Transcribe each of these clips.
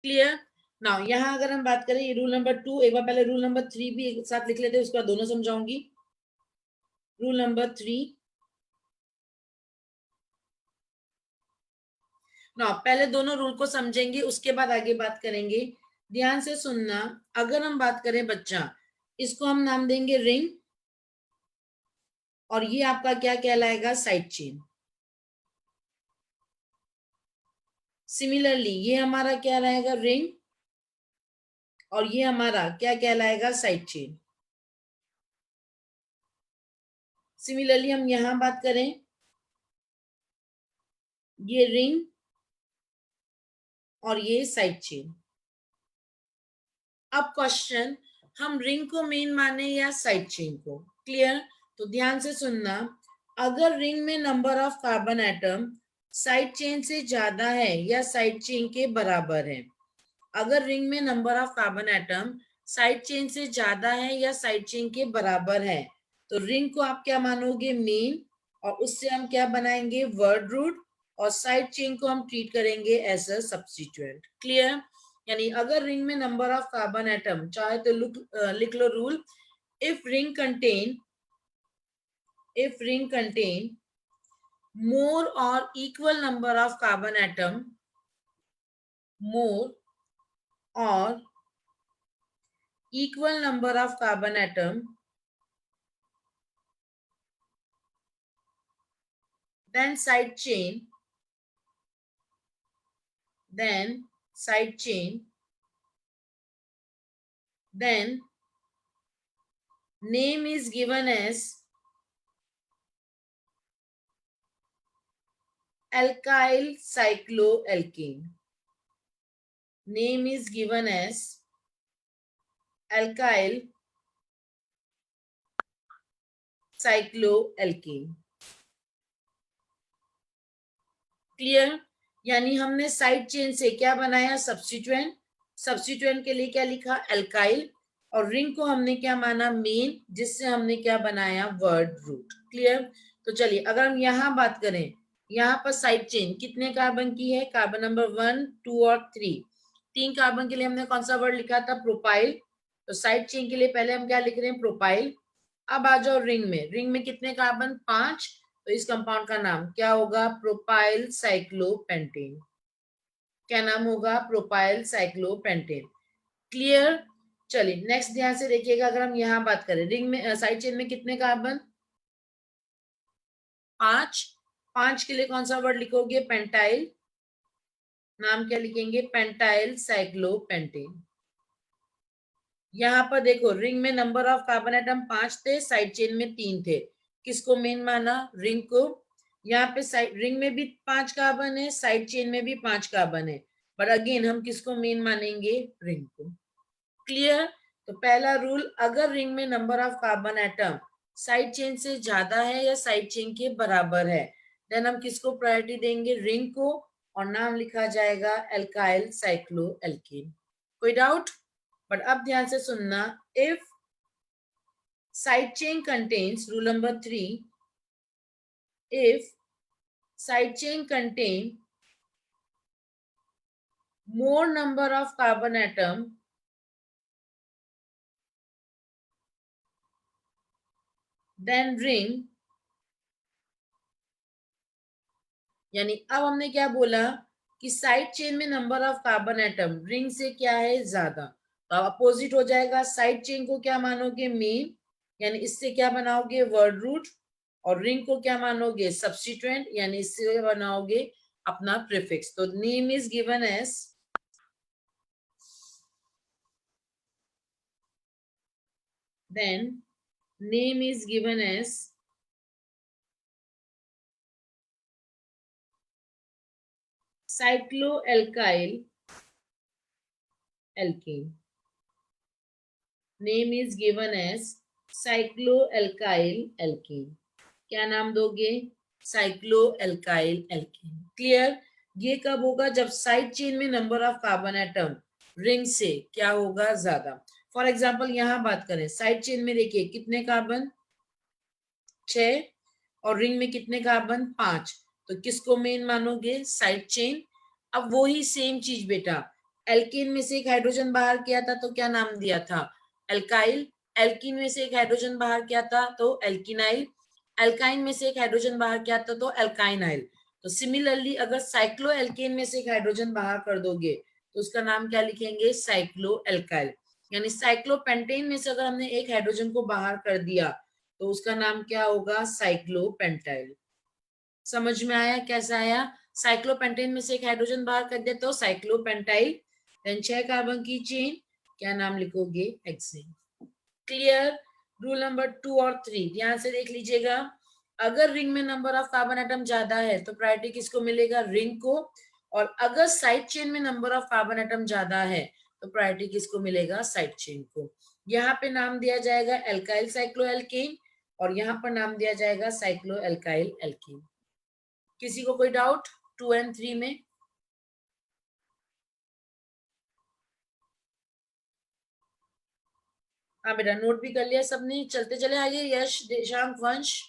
Clear. Now यहाँ अगर हम बात करें रूल नंबर 2, एक बार पहले रूल नंबर 3 भी एक साथ लिख लेते हैं, उसके बाद दोनों समझाऊंगी। Rule number 3। नाउ पहले दोनों रूल को समझेंगे, उसके बाद आगे बात करेंगे। ध्यान से सुनना। अगर हम बात करें बच्चा, इसको हम नाम देंगे रिंग, और ये आपका क्या कहलाएगा, साइड चेन। सिमिलरली ये हमारा क्या रहेगा, रिंग, और ये हमारा क्या कहलाएगा, साइड चेन। सिमिलरली हम यहां बात करें, ये रिंग और ये साइड चेन। अब क्वेश्चन, हम रिंग को मेन माने या साइड चेन को। क्लियर। तो ध्यान से सुनना। अगर रिंग में number of carbon atom side chain से ज्यादा है या साइड चेन के बराबर है, अगर रिंग में number of carbon atom side chain से ज्यादा है या साइड चेन के बराबर है, तो रिंग को आप क्या मानोगे, मेन, और उससे हम क्या बनाएंगे, वर्ड रूट, और साइड चेन को हम ट्रीट करेंगे एज अ सब्स्टिट्यूएंट। क्लियर। यानी अगर रिंग में नंबर ऑफ कार्बन एटम, चाहे तो लिख लो rule, if ring contain more or equal number of carbon atom, more or equal number of carbon atom, then side chain, then name is given as alkyl cycloalkane. Name is given as alkyl cycloalkane. Clear. यानी हमने side chain से क्या बनाया, substituent. Substituent के लिए क्या लिखा, alkyl, और रिंग को हमने क्या माना, मेन, जिससे हमने क्या बनाया, वर्ड रूट। क्लियर। तो चलिए अगर हम यहाँ बात करें, यहाँ पर साइड चेन कितने कार्बन की है, कार्बन नंबर 1, 2 और 3। 3 कार्बन के लिए हमने कौन सा वर्ड लिखा था, प्रोपाइल। तो साइड चेन के लिए पहले हम क्या लिख रहे हैं, प्रोपाइल। अब आ जाओ रिंग में, रिंग में कितने कार्बन, 5। तो इस कंपाउंड का नाम क्या होगा, प्रोपाइल साइक्लोपेंटेन। क्या नाम होगा, प्रोपाइल साइक्लोपेंटेन। क्लियर। चलिए नेक्स्ट ध्यान से देखिएगा, अगर हम यहाँ बात करें, रिंग में साइड चेन में कितने कार्बन, 5। 5 के लिए कौन सा वर्ड लिखोगे, पेंटाइल। नाम क्या लिखेंगे, पेंटाइल साइक्लोपेंटेन। यहाँ पर देखो, रिंग में नंबर ऑफ कार्बन एटम 5 थे, साइड चेन में 3 थे। किसको मेन माना, रिंग को। यहाँ पे साइड रिंग में भी 5 कार्बन है, साइड चेन में भी 5 कार्बन है, पर अगेन हम किसको मेन मानेंगे, रिंग को। क्लियर। तो पहला रूल, अगर रिंग में number of carbon atom side chain से ज्यादा है या साइड चेन के बराबर है, देन हम किसको प्रायोरिटी देंगे, रिंग को, और नाम लिखा जाएगा एल्काइल साइक्लोएल्केन। कोई डाउट। बट अब ध्यान से सुनना, if side chain contains, rule number 3, if side chain contain more number of carbon atom than ring, यानी अब हमने क्या बोला कि साइड चेन में number of carbon atom ring से क्या है, ज्यादा, तो अपोजिट हो जाएगा। साइड चेन को क्या मानोगे, मेन, यानी इससे क्या बनाओगे, वर्ड रूट, और रिंग को क्या मानोगे, सब्स्टिट्यूएंट, यानी इससे बनाओगे अपना प्रीफिक्स। तो name is given as, then name is given as cycloalkyl alkane. Name is given as cycloalkyl alkane. क्या नाम दोगे, साइक्लोएल्काइल एल्केन। क्लियर। ये कब होगा, जब साइड चेन में number of carbon atom ring से क्या होगा, ज्यादा। फॉर एग्जाम्पल यहाँ बात करें, साइड चेन में देखिए कितने कार्बन, 6, और रिंग में कितने कार्बन, 5। तो किसको मेन मानोगे, साइड चेन। अब वही सेम चीज बेटा, एल्कीन में से एक हाइड्रोजन बाहर किया था तो क्या नाम दिया था? एल्काइल। एल्कीन में से एक हाइड्रोजन बाहर किया था तो एल्किनाइल। एल्काइन में से एक हाइड्रोजन बाहर किया था तो एल्काइनाइल। तो सिमिलरली अगर साइक्लो एल्केन में से एक हाइड्रोजन बाहर कर दोगे तो उसका नाम क्या लिखेंगे? Cyclo alkyl. यानी साइक्लोपेंटेन में से अगर हमने एक हाइड्रोजन को बाहर कर दिया तो उसका नाम क्या होगा? साइक्लोपेंटाइल। समझ में आया? कैसा आया? साइक्लोपेंटेन में से एक हाइड्रोजन बाहर कर दे तो साइक्लोपेंटाइल। देन 6 कार्बन की चेन, क्या नाम लिखोगे? हेक्सेन। क्लियर? रूल नंबर 2 और 3 ध्यान से देख लीजिएगा। अगर रिंग में नंबर ऑफ कार्बन एटम ज्यादा है तो प्रायोरिटी किसको मिलेगा? रिंग को। और अगर साइड चेन में नंबर ऑफ कार्बन एटम ज्यादा है तो प्रायोरिटी किसको मिलेगा? साइड चेन को। यहाँ पे नाम दिया जाएगा एल्काइल साइक्लो एल्केन और यहाँ पर नाम दिया जाएगा साइक्लो एल्काइल एल्केन। किसी को कोई डाउट 2 एंड 3 में? हाँ बेटा, नोट भी कर लिया सबने? चलते चले आइए। यश, देशांक, वंश,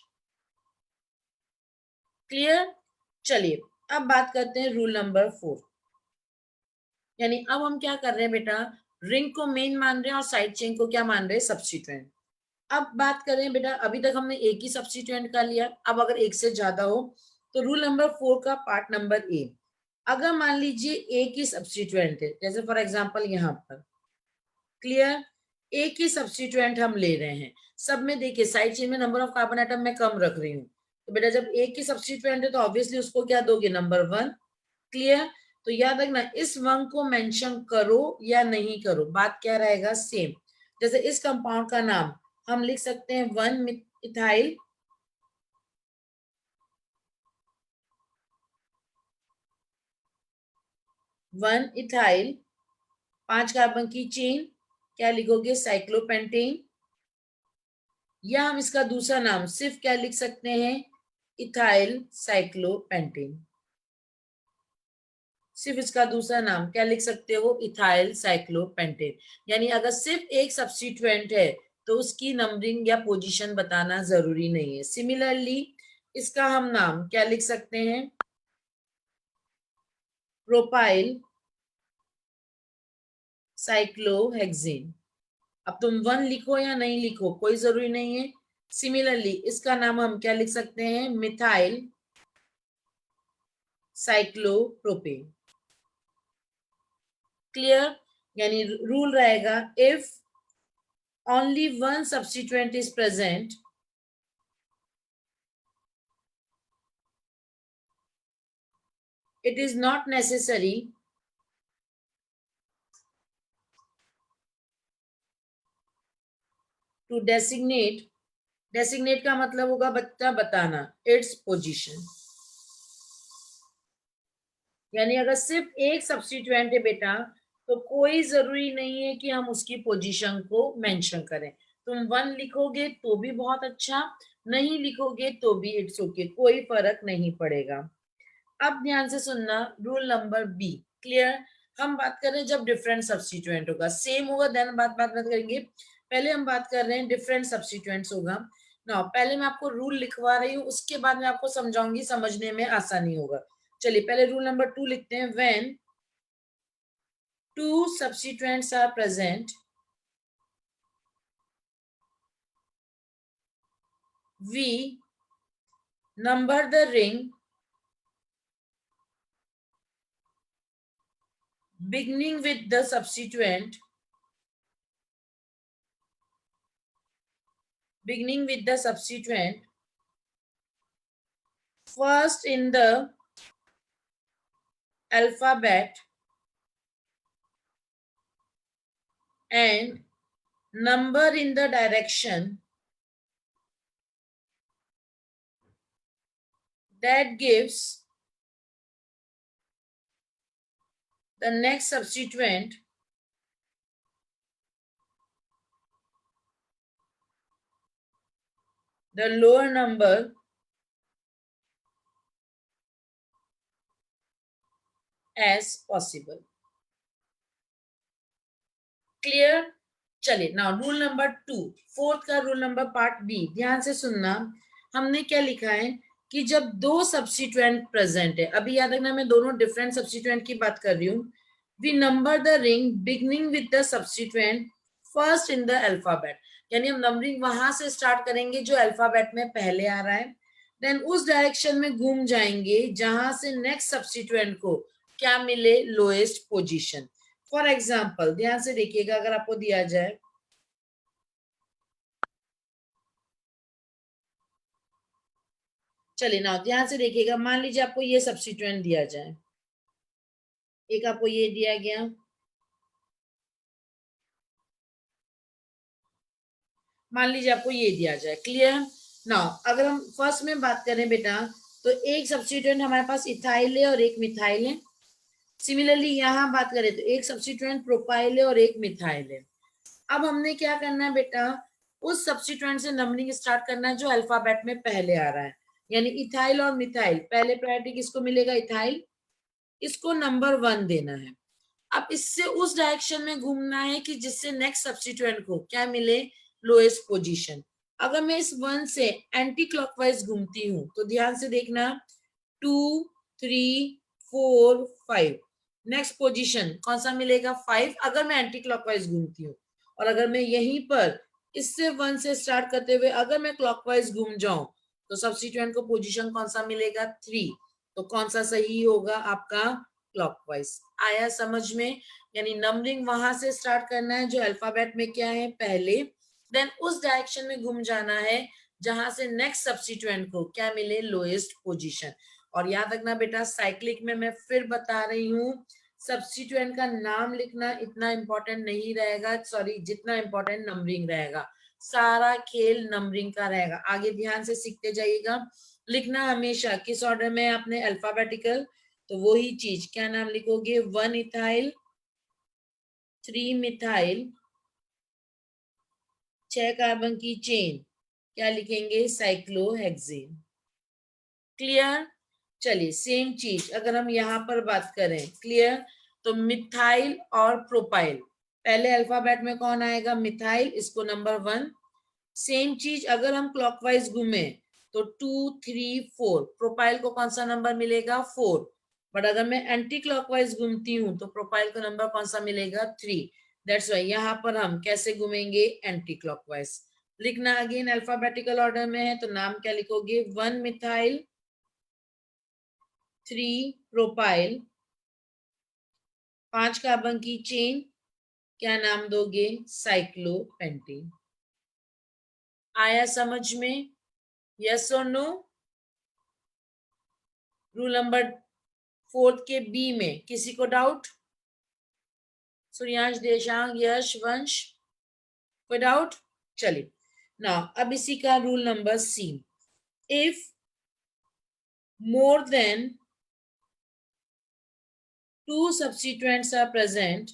क्लियर? चलिए अब बात करते हैं रूल नंबर 4। यानी अब हम क्या कर रहे हैं बेटा? रिंग को मेन मान रहे हैं और साइड चेन को क्या मान रहे हैं? सब्स्टिट्यूएंट। अब बात करें बेटा, अभी तक हमने एक ही सब्स्टिट्यूएंट का लिया। अब अगर एक से ज्यादा हो तो रूल नंबर 4 का पार्ट नंबर ए, अगर मान लीजिए एक ही सब्स्टिट्यूएंट है, जैसे फॉर एग्जांपल यहाँ पर, क्लियर? एक ही सब्स्टिट्यूएंट हम ले रहे हैं। सब में देखिए साइड चेन में नंबर ऑफ कार्बन एटम मैं कम रख रही हूँ। तो बेटा जब एक ही सब्स्टिट्यूएंट है तो ऑब्वियसली उसको क्या दोगे? नंबर 1। क्लियर? तो याद रखना इस 1 को मेंशन करो या नहीं करो, बात क्या रहेगा? सेम। जैसे इस कंपाउंड का नाम हम लिख सकते हैं 1 इथाइल, 1 इथाइल, 5 कार्बन की चेन, क्या लिखोगे? साइक्लोपेंटेन। या हम इसका दूसरा नाम सिर्फ क्या लिख सकते हैं? Ethyl cyclopentane. सिर्फ इसका दूसरा नाम क्या लिख सकते हो? Ethyl cyclopentane. यानी अगर सिर्फ एक सब्स्टिट्यूएंट है तो उसकी नंबरिंग या पोजीशन बताना जरूरी नहीं है। सिमिलरली इसका हम नाम क्या लिख सकते हैं? Propyl cyclohexane. अब तुम 1 लिखो या नहीं लिखो कोई जरूरी नहीं है। सिमिलरली इसका नाम हम क्या लिख सकते हैं? Methyl cyclopropane. क्लियर? यानी रूल रहेगा if only one substituent is present, it is not necessary to designate का मतलब होगा बच्चा बताना its position। यानी अगर सिर्फ एक सब्स्टिट्यूएंट है बेटा तो कोई जरूरी नहीं है कि हम उसकी पोजीशन को मेंशन करें। तुम 1 लिखोगे तो भी बहुत अच्छा, नहीं लिखोगे तो भी इट्स ओके, कोई फर्क नहीं पड़ेगा। अब ध्यान से सुनना रूल नंबर बी। क्लियर? हम बात कर रहे हैं जब डिफरेंट सब्स्टिट्यूएंट होगा, सेम होगा देन बात करेंगे। पहले हम बात कर रहे हैं डिफरेंट सब्स्टिट्यूएंट्स होगा ना। पहले मैं आपको रूल लिखवा रही हूँ, उसके बाद मैं आपको समझाऊंगी, समझने में आसानी होगा। चलिए पहले रूल नंबर 2 लिखते हैं। When two substituents are present, we number the ring beginning with the substituent first in the alphabet and number in the direction that gives the next substituent the lower number as possible। Clear? चलिए now rule number 2, fourth का rule number part B, ध्यान से सुनना। हमने क्या लिखा है कि जब दो सब्स्टिट्यूएंट प्रेजेंट है, अभी याद रखना मैं दोनों डिफरेंट सब्स्टिट्यूएंट की बात कर रही हूँ, we number the ring beginning with the substituent first in the alphabet. यानी हम नंबरिंग वहां से स्टार्ट करेंगे जो अल्फाबेट में पहले आ रहा है, देन उस डायरेक्शन में घूम जाएंगे जहां से नेक्स्ट सब्स्टिट्यूएंट को क्या मिले, लोएस्ट पोजीशन. फॉर एग्जाम्पल ध्यान से देखिएगा, अगर आपको दिया जाए, चलिए ना ध्यान से देखिएगा, मान लीजिए आपको ये सब्स्टिट्यूएंट दिया जाए, एक आपको ये दिया गया, मान लीजिए आपको ये दिया जाए. क्लियर ना. अगर हम फर्स्ट में बात करें बेटा, तो एक सब्स्टिट्यूएंट हमारे पास इथाइल है और एक मिथाइल है. सिमिलरली यहाँ बात करें तो एक सब्स्टिट्यूएंट प्रोपाइल है और एक मिथाइल है. अब हमने क्या करना है बेटा, उस सब्स्टिट्यूएंट से नंबरिंग स्टार्ट करना है जो अल्फाबेट में पहले आ रहा है. यानी इथाइल और मिथाइल, पहले प्रायोरिटी किसको मिलेगा, इथाइल, इसको नंबर 1 देना है. अब इससे उस डायरेक्शन में घूमना है कि जिससे नेक्स्ट सब्स्टिट्यूएंट को क्या मिले, लोएस्ट पोजीशन. अगर मैं इस 1 से एंटी क्लॉकवाइज घूमती हूं तो ध्यान से देखना, 2 3 4 5, नेक्स्ट पोजीशन कौन सा मिलेगा, 5, अगर मैं एंटी क्लॉकवाइज घूमती हूँ. और अगर मैं यहीं पर इससे 1 से स्टार्ट करते हुए अगर मैं क्लॉकवाइज घूम जाऊं तो सब्स्टिट्यूएंट को पोजीशन कौन सा मिलेगा, 3. तो कौन सा सही होगा आपका, क्लॉकवाइज. आया समझ में. यानी नंबरिंग वहां से स्टार्ट करना है जो अल्फाबेट में क्या है पहले, देन उस डायरेक्शन में घूम जाना है जहां से नेक्स्ट सब्स्टिट्यूएंट को क्या मिले, लोएस्ट पोजीशन. और याद रखना बेटा, साइक्लिक में मैं फिर बता रही हूँ, सब्स्टिट्यूएंट का नाम लिखना इतना इंपॉर्टेंट नहीं रहेगा, सॉरी, जितना इंपॉर्टेंट नंबरिंग रहेगा. सारा खेल नंबरिंग का रहेगा. आगे ध्यान से सीखते जाइएगा. लिखना हमेशा किस ऑर्डर में, आपने अल्फाबेटिकल, तो वही चीज, क्या नाम लिखोगे, 1 इथाइल, 3 मिथाइल, 6 कार्बन की चेन, क्या लिखेंगे, साइक्लोहेक्सेन. क्लियर. चलिए सेम चीज अगर हम यहाँ पर बात करें, क्लियर, तो मिथाइल और प्रोपाइल, पहले अल्फाबेट में कौन आएगा, मिथाइल, इसको नंबर 1. सेम चीज अगर हम क्लॉकवाइज घूमे तो 2 3 4, प्रोपाइल को कौन सा नंबर मिलेगा, 4. बट अगर मैं एंटी क्लॉकवाइज घूमती हूँ तो प्रोपाइल को नंबर कौन सा मिलेगा, 3. दैट्स वाई यहाँ पर हम कैसे घूमेंगे, एंटी क्लॉकवाइज. लिखना अगेन अल्फाबेटिकल ऑर्डर में है, तो नाम क्या लिखोगे, 1 मिथाइल, 3 प्रोपाइल, 5 कार्बन की चेन, क्या नाम दोगे, साइक्लोपेंटेन. आया समझ में, यस और नो. रूल नंबर 4 के बी में किसी को डाउट, सूर्यांश, देशांग, यश, वंश, कोई डाउट. चलिए ना, अब इसी का rule number C, if more than 2 substituents are present,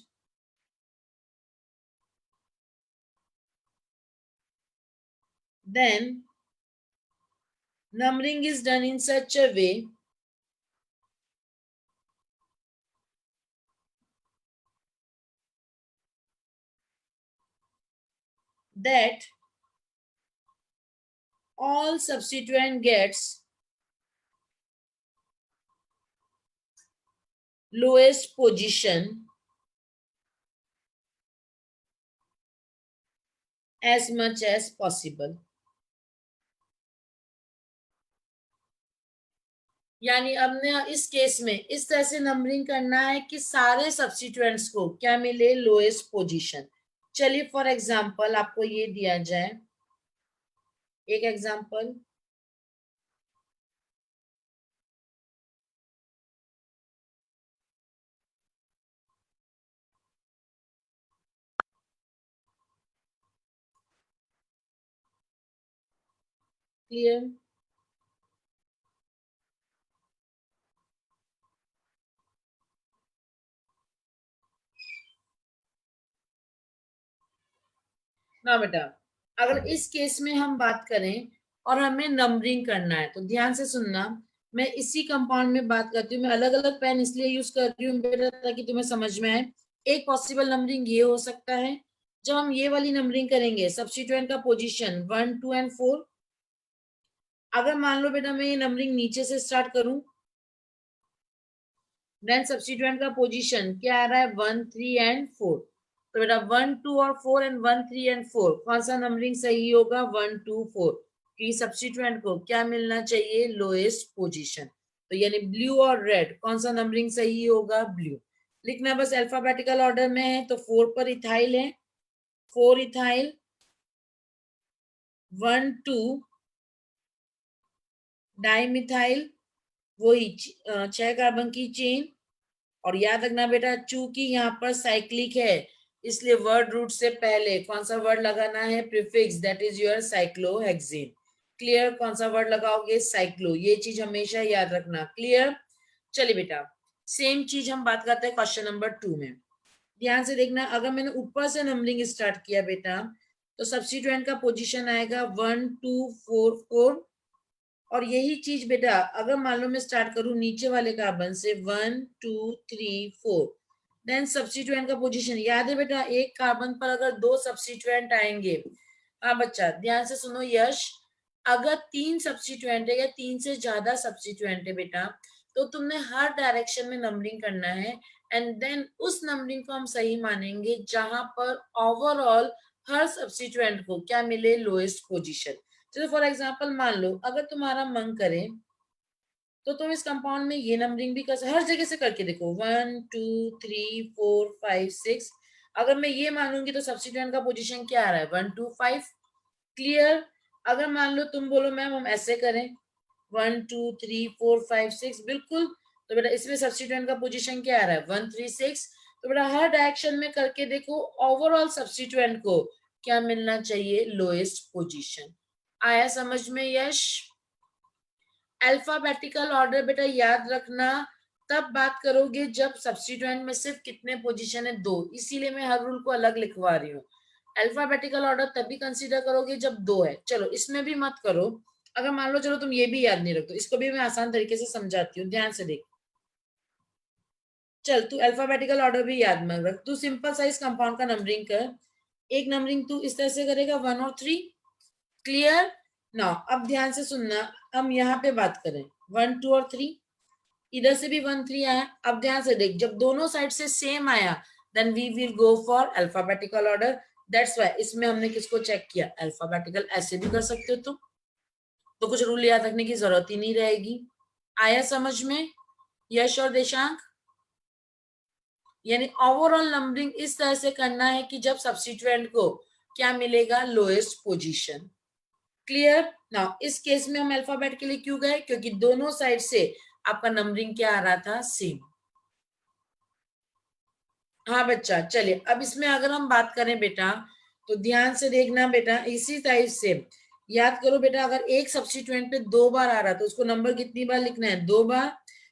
then numbering is done in such a way that all substituent gets lowest position as much as possible. यानी हमने इस केस में इस तरह से नंबरिंग करना है कि सारे सब्स्टिट्यूएंट्स को क्या मिले, लोएस्ट पोजीशन. चलिए फॉर एग्जांपल आपको ये दिया जाए, एक एग्जांपल, क्लियर. ना बेटा, अगर इस केस में हम बात करें और हमें नंबरिंग करना है तो ध्यान से सुनना, मैं इसी कंपाउंड में बात करती हूँ. मैं अलग अलग पेन इसलिए यूज कर रही हूँ बेटा ताकि तुम्हें समझ में आए. एक पॉसिबल नंबरिंग ये हो सकता है, जब हम ये वाली नंबरिंग करेंगे सब्स्टिट्यूएंट का पोजीशन 1 2 एंड 4, अगर मान लो बेटा मैं ये नंबरिंग नीचे से स्टार्ट करूं देन सब्स्टिट्यूएंट का पोजीशन क्या आ रहा है 1 3 एंड 4। तो बेटा 1 2 और 4 एंड 1 3 एंड 4 कौन सा नंबरिंग सही होगा 1 2 4 कि सब्स्टिट्यूएंट को क्या मिलना चाहिए लोएस्ट पोजीशन। तो यानी ब्लू और रेड कौन सा नंबरिंग सही होगा ब्लू। लिखना बस अल्फाबेटिकल ऑर्डर में है तो 4 पर इथाइल है 4 इथाइल 1 2 डाइमिथाइल वही 6 कार्बन की चेन। और याद रखना बेटा चूंकि यहाँ पर साइक्लिक है इसलिए वर्ड रूट से पहले कौन सा वर्ड लगाना है prefix that is your cyclohexane. Clear कौन सा वर्ड लगाओगे साइक्लो ये चीज हमेशा याद रखना क्लियर। चलिए बेटा सेम चीज हम बात करते हैं क्वेश्चन नंबर 2 में। ध्यान से देखना अगर मैंने ऊपर से नंबरिंग स्टार्ट किया बेटा तो सब्स्टिट्यूएंट का पोजीशन आएगा 1 2 4 4। और यही चीज बेटा अगर मान लो मैं स्टार्ट करूं नीचे वाले कार्बन से 1 2 3 4 देन सब्स्टिट्यूएंट का पोजीशन याद है बेटा एक कार्बन पर अगर 2 सब्स्टिट्यूएंट आएंगे। हाँ बच्चा ध्यान से सुनो यश अगर 3 सब्स्टिट्यूएंट है या 3 से ज्यादा सब्स्टिट्यूएंट है बेटा तो तुमने हर डायरेक्शन में नंबरिंग करना है एंड देन उस नंबरिंग को हम सही मानेंगे जहां पर ओवरऑल हर सब्स्टिट्यूएंट को क्या मिले लोएस्ट पोजीशन। चलो फॉर एग्जाम्पल मान लो अगर तुम्हारा मन करे तो तुम इस कंपाउंड में ये नंबरिंग भी कर हर जगह से करके देखो 1 2 3 4 5 6। अगर मैं ये मानूंगी तो सब्स्टिट्यूएंट का पोजीशन क्या आ रहा है 1 2 5। क्लियर। अगर मान लो तुम बोलो मैम हम ऐसे करें 1 2 3 4 5 6 बिल्कुल। तो बेटा इसमें सब्स्टिट्यूएंट का पोजीशन क्या आ रहा है 1 3 6। तो बेटा हर डायरेक्शन में करके देखो ओवरऑल सब्स्टिट्यूएंट को क्या मिलना चाहिए लोएस्ट पोजीशन। आया समझ में यश। अल्फाबेटिकल ऑर्डर बेटा याद रखना तब बात करोगे जब सब्स्टिट्यूएंट में सिर्फ कितने पोजीशन है 2 इसीलिए मैं हर रूल को अलग लिखवा रही हूँ। अल्फाबेटिकल ऑर्डर तभी कंसीडर करोगे जब 2 है। चलो इसमें भी मत करो अगर मान लो चलो तुम ये भी याद नहीं रखते इसको भी मैं आसान तरीके से समझाती हूँ ध्यान से देख। चल तू अल्फाबेटिकल ऑर्डर भी याद मत रख तू सिंपल साइज कंपाउंड का नंबरिंग कर। एक नंबरिंग तू इस तरह से करेगा 1 और 3। क्लियर। ना अब ध्यान से सुनना हम यहाँ पे बात करें 1 2 और 3 इधर से भी 1 3 आया। अब ध्यान से देख जब दोनों साइड से सेम आया then we will go for alphabetical order. That's why इसमें हमने किसको चेक किया अल्फाबेटिकल ऐसे भी कर सकते हो तुम तो कुछ रूल याद रखने की जरूरत ही नहीं रहेगी। आया समझ में यश और देशांक। यानी ओवरऑल नंबरिंग इस तरह से करना है कि जब सब्स्टिट्यूएंट को क्या मिलेगा लोएस्ट पोजीशन। क्लियर। नाउ इस केस में हम अल्फाबेट के लिए क्यों गए क्योंकि दोनों साइड से आपका नंबरिंग क्या आ रहा था सेम। हाँ बच्चा चलिए अब इसमें अगर हम बात करें बेटा तो ध्यान से देखना बेटा इसी टाइप से याद करो बेटा अगर एक सब्स्टिट्यूएंट पे 2 बार आ रहा तो उसको नंबर कितनी बार लिखना है 2 बार।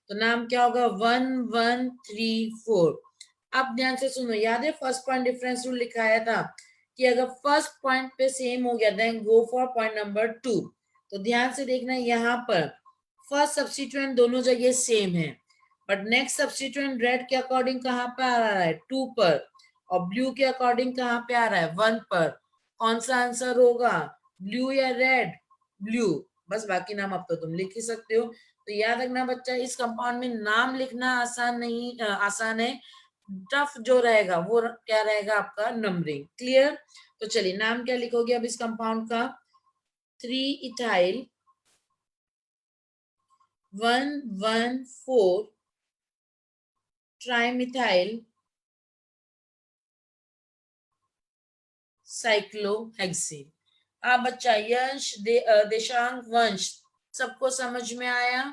तो नाम क्या होगा 1 1 3 4। अब ध्यान से सुनो याद है फर्स्ट पॉइंट डिफरेंस रूल लिखाया था कि अगर फर्स्ट पॉइंट पे सेम हो गया then go for point number 2। तो ध्यान से देखना यहाँ पर फर्स्ट सब्स्टिट्यूएंट दोनों जगह सेम है बट नेक्स्ट सब्स्टिट्यूएंट रेड के अकॉर्डिंग कहाँ पे आ रहा है 2 पर और ब्लू के अकॉर्डिंग कहाँ पे आ रहा है 1 पर। कौन सा आंसर होगा ब्लू या रेड ब्लू। बस बाकी नाम अब तो तुम लिख ही सकते हो। तो याद रखना बच्चा इस कंपाउंड में नाम लिखना आसान नहीं आसान है टफ जो रहेगा वो क्या रहेगा आपका नंबरिंग। क्लियर। तो चलिए नाम क्या लिखोगे अब इस कंपाउंड का 3 इथाइल 1 1 4 ट्राइमिथाइल साइक्लोहेक्सेन। हाँ बच्चा यश देशांक वंश सबको समझ में आया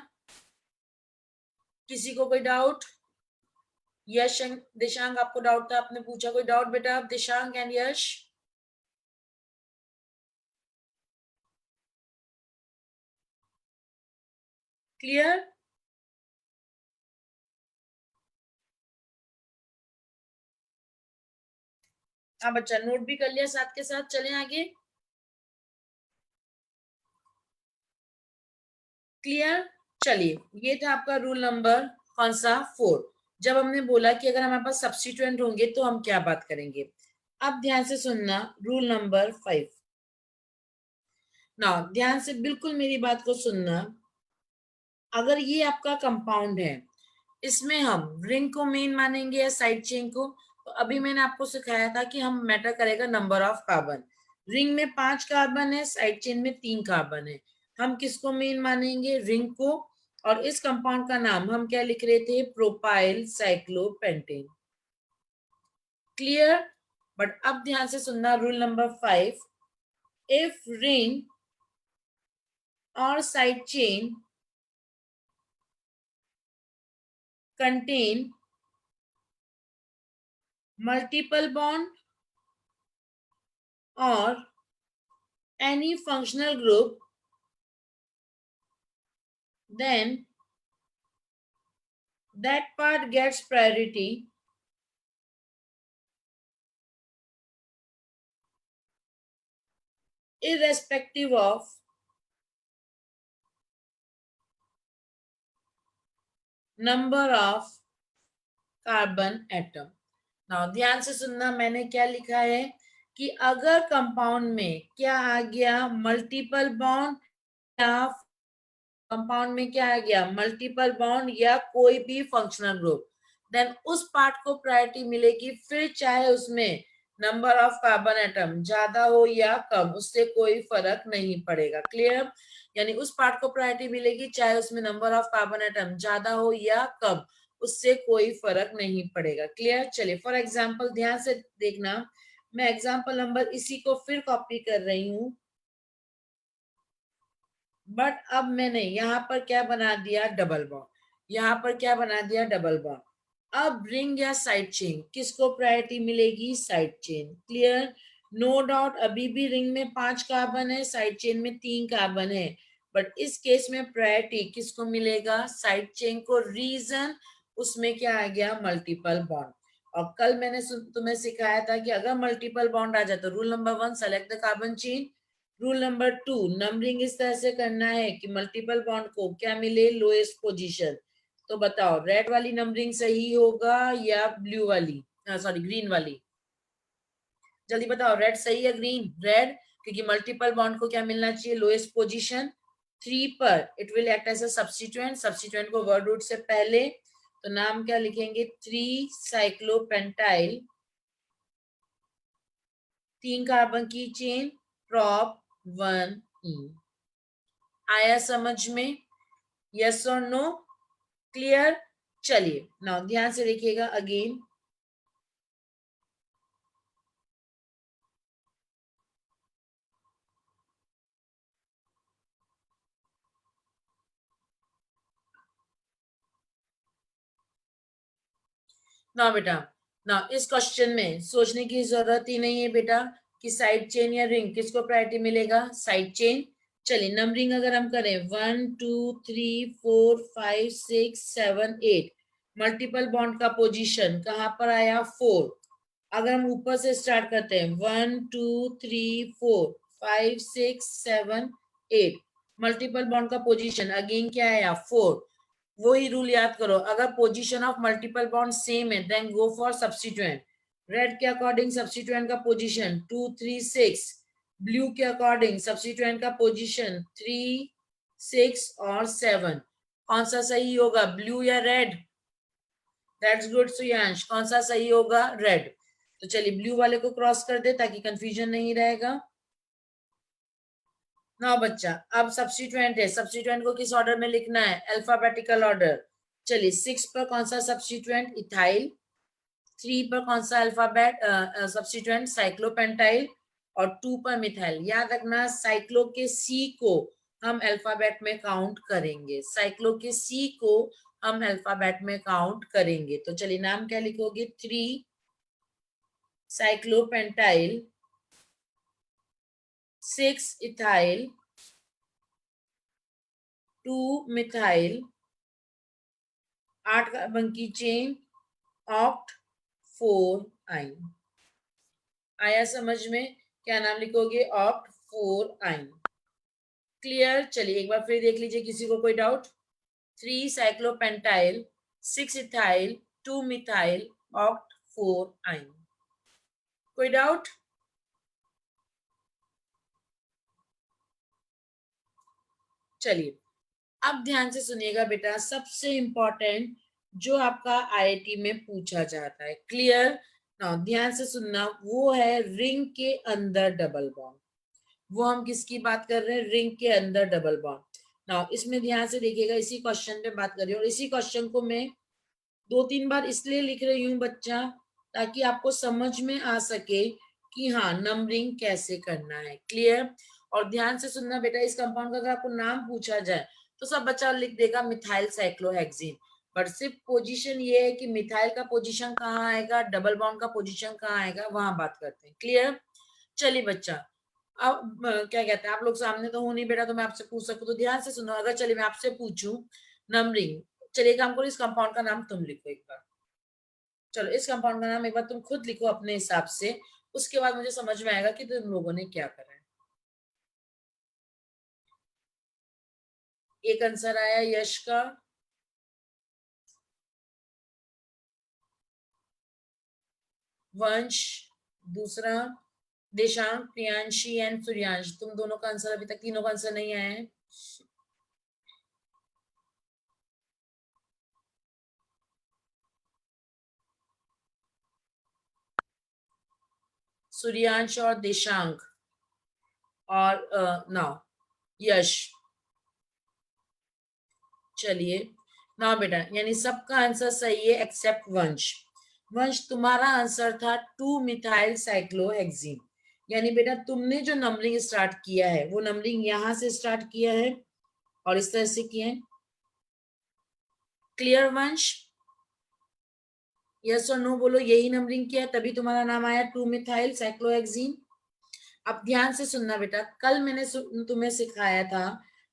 किसी को कोई डाउट। यश देशांक आपको डाउट था आपने पूछा कोई डाउट बेटा आप देशांक एंड यश। क्लियर। हाँ बच्चा नोट भी कर लिया साथ के साथ चलें आगे। क्लियर। चलिए ये था आपका रूल नंबर कौन सा 4। जब हमने बोला कि अगर हमारे पास सब्स्टिट्यूएंट होंगे तो हम क्या बात करेंगे। अब ध्यान से सुनना रूल नंबर 5। ना ध्यान से बिल्कुल मेरी बात को सुनना अगर ये आपका कंपाउंड है इसमें हम रिंग को मेन मानेंगे या साइड चेन को? तो अभी मैंने आपको सिखाया था कि हम मैटर करेगा नंबर ऑफ कार्बन। रिंग में 5 कार्बन है, साइड चेन में 3 कार्बन है। हम किसको मेन मानेंगे? रिंग को। और इस कंपाउंड का नाम हम क्या लिख रहे थे? Propyl cyclopentane. क्लियर? बट अब ध्यान से सुनना, रूल नंबर 5, इफ रिंग और side chain contain multiple bond or any functional group, then that part gets priority irrespective of number of carbon atom. Now ध्यान से सुनना, मैंने क्या लिखा है कि अगर कंपाउंड में क्या आ गया? मल्टीपल बॉन्ड, या कंपाउंड में क्या आ गया? मल्टीपल बॉन्ड या कोई भी फंक्शनल ग्रुप, देन उस पार्ट को प्रायोरिटी मिलेगी, फिर चाहे उसमें नंबर ऑफ कार्बन एटम ज्यादा हो या कम, उससे कोई फर्क नहीं पड़ेगा। क्लियर? यानी उस पार्ट को प्रायोरिटी मिलेगी चाहे उसमें नंबर ऑफ कार्बन एटम ज्यादा हो या कम, उससे कोई फर्क नहीं पड़ेगा। क्लियर? चलिए फॉर एग्जाम्पल ध्यान से देखना, मैं एग्जाम्पल नंबर इसी को फिर कॉपी कर रही हूं, बट अब मैंने यहाँ पर क्या बना दिया? Double bond. यहाँ पर क्या बना दिया? Double bond. अब रिंग या साइड चेन, किसको प्रायोरिटी मिलेगी? Side chain. Clear? No doubt अभी भी रिंग में 5 कार्बन है, साइड चेन में 3 कार्बन है, बट इस केस में प्रायोरिटी किसको मिलेगा? साइड चेन को। रीजन, उसमें क्या आ गया? Multiple bond. और कल मैंने तुम्हें सिखाया था कि अगर मल्टीपल बॉन्ड आ जाए तो rule number 1, select the carbon chain. Rule number 2, numbering इस तरह से करना है कि मल्टीपल बॉन्ड को क्या मिले? Lowest position. तो बताओ रेड वाली नंबरिंग सही होगा या ब्लू वाली, सॉरी ग्रीन वाली? जल्दी बताओ, रेड सही या ग्रीन? रेड, क्योंकि मल्टीपल बॉन्ड को क्या मिलना चाहिए? Lowest position. 3 पर it will act as a substituent, substituent को वर्ड रूट से पहले, तो नाम क्या लिखेंगे? 3 साइक्लोपेंटाइल, 3 कार्बन की चेन, प्रॉप 1E। आया समझ में? यस और नो? क्लियर? चलिए नाउ ध्यान से देखिएगा अगेन। ना बेटा, ना इस क्वेश्चन में सोचने की जरूरत ही नहीं है बेटा कि साइड चेन या रिंग, किसको प्रायोरिटी मिलेगा? Side chain. चलिए नंबरिंग अगर हम करें 1 2 3 4 5 6 7 8, मल्टीपल बॉन्ड का पोजीशन कहां पर आया? 4। अगर हम ऊपर से स्टार्ट करते हैं 1 2 3 4 5 6 7 8, मल्टीपल बॉन्ड का पोजीशन अगेन क्या आया? 4। वही रूल याद करो, अगर position of multiple bond same है then go for substituent. Red के अकॉर्डिंग सब्स्टिट्यूएंट का पोजीशन 2 3 6, ब्लू के अकॉर्डिंग सब्स्टिट्यूएंट का पोजीशन 3 6 और 7। कौन सा सही होगा? ब्लू या रेड? दैट्स गुड सुयांश, कौन सा सही होगा? रेड। तो चलिए ब्लू वाले को क्रॉस कर दे ताकि कंफ्यूजन नहीं रहेगा। ना बच्चा, अब सब्स्टिट्यूएंट है, सब्स्टिट्यूएंट को किस ऑर्डर में लिखना है? Alphabetical order. चलिए 6 पर कौन सा सब्स्टिट्यूएंट? इथाइल। 3 पर कौन सा अल्फाबेट सब्स्टिट्यूएंट? साइक्लोपेंटाइल। और 2 पर मिथाइल। याद रखना साइक्लो के सी को हम अल्फाबेट में काउंट करेंगे, साइक्लो के सी को हम अल्फाबेट में काउंट करेंगे। तो चलिए नाम क्या लिखोगे? 3 साइक्लोपेंटाइल, 6 इथाइल, 2 मिथाइल, 8 कार्बन की चेन, ऑक्ट 4 आइन। आया समझ में? क्या नाम लिखोगे? ऑक्ट 4 आइन। क्लियर? चलिए एक बार फिर देख लीजिए, किसी को कोई डाउट? 3 साइक्लोपेंटाइल, 6 इथाइल, 2 मिथाइल, ऑक्ट 4 आइन। कोई डाउट? चलिए अब ध्यान से सुनिएगा बेटा, सबसे इंपॉर्टेंट जो आपका आईआईटी में पूछा जाता है। क्लियर? नाउ ध्यान से सुनना, वो है रिंग के अंदर डबल बॉन्ड। वो हम किसकी बात कर रहे हैं? रिंग के अंदर डबल बॉन्ड। नाउ इसमें ध्यान से देखिएगा, इसी क्वेश्चन पे बात कर रही हूँ और इसी क्वेश्चन को मैं 2-3 बार इसलिए लिख रही हूँ बच्चा, ताकि आपको समझ में आ सके कि हाँ नंबरिंग कैसे करना है। क्लियर? और ध्यान से सुनना बेटा, इस कंपाउंड का अगर आपको नाम पूछा जाए तो सब बच्चा लिख देगा मिथाइल साइक्लोहेक्सीन, बट सिर्फ पोजीशन ये है कि मिथाइल का पोजीशन कहाँ आएगा, डबल बॉन्ड का पोजीशन कहाँ आएगा, वहां बात करते हैं। क्लियर? चलिए बच्चा, अब क्या कहते हैं, आप लोग सामने तो हो नहीं बेटा, तो मैं आपसे पूछ सकूं, तो ध्यान से सुनो। अगर चलिए मैं आपसे पूछूं नंबरिंग, चलिए काम करो, इस कंपाउंड का नाम तुम लिखो एक बार। चलो इस कंपाउंड का नाम एक बार तुम खुद लिखो अपने हिसाब से, उसके बाद मुझे समझ में आएगा कि तुम लोगों ने क्या करा है। एक आंसर आया यश का, वंश दूसरा, देशांक, प्रियांशी एंड सूर्यांश, तुम दोनों का आंसर, अभी तक तीनों का आंसर नहीं आया है। सूर्यांश और देशांक और नाउ यश। चलिए ना बेटा, यानी सबका आंसर सही है एक्सेप्ट वंश। वंश तुम्हारा आंसर था 2 मिथाइल साइक्लोहेक्सीन। यानी बेटा तुमने जो नंबरिंग स्टार्ट किया है वो नंबरिंग यहां से स्टार्ट किया है और इस तरह से किया है। क्लियर वंश? यस और नो बोलो, यही नंबरिंग किया है तभी तुम्हारा नाम आया 2 मिथाइल साइक्लोहेक्सीन। अब ध्यान से सुनना बेटा, कल मैंने तुम्हें सिखाया था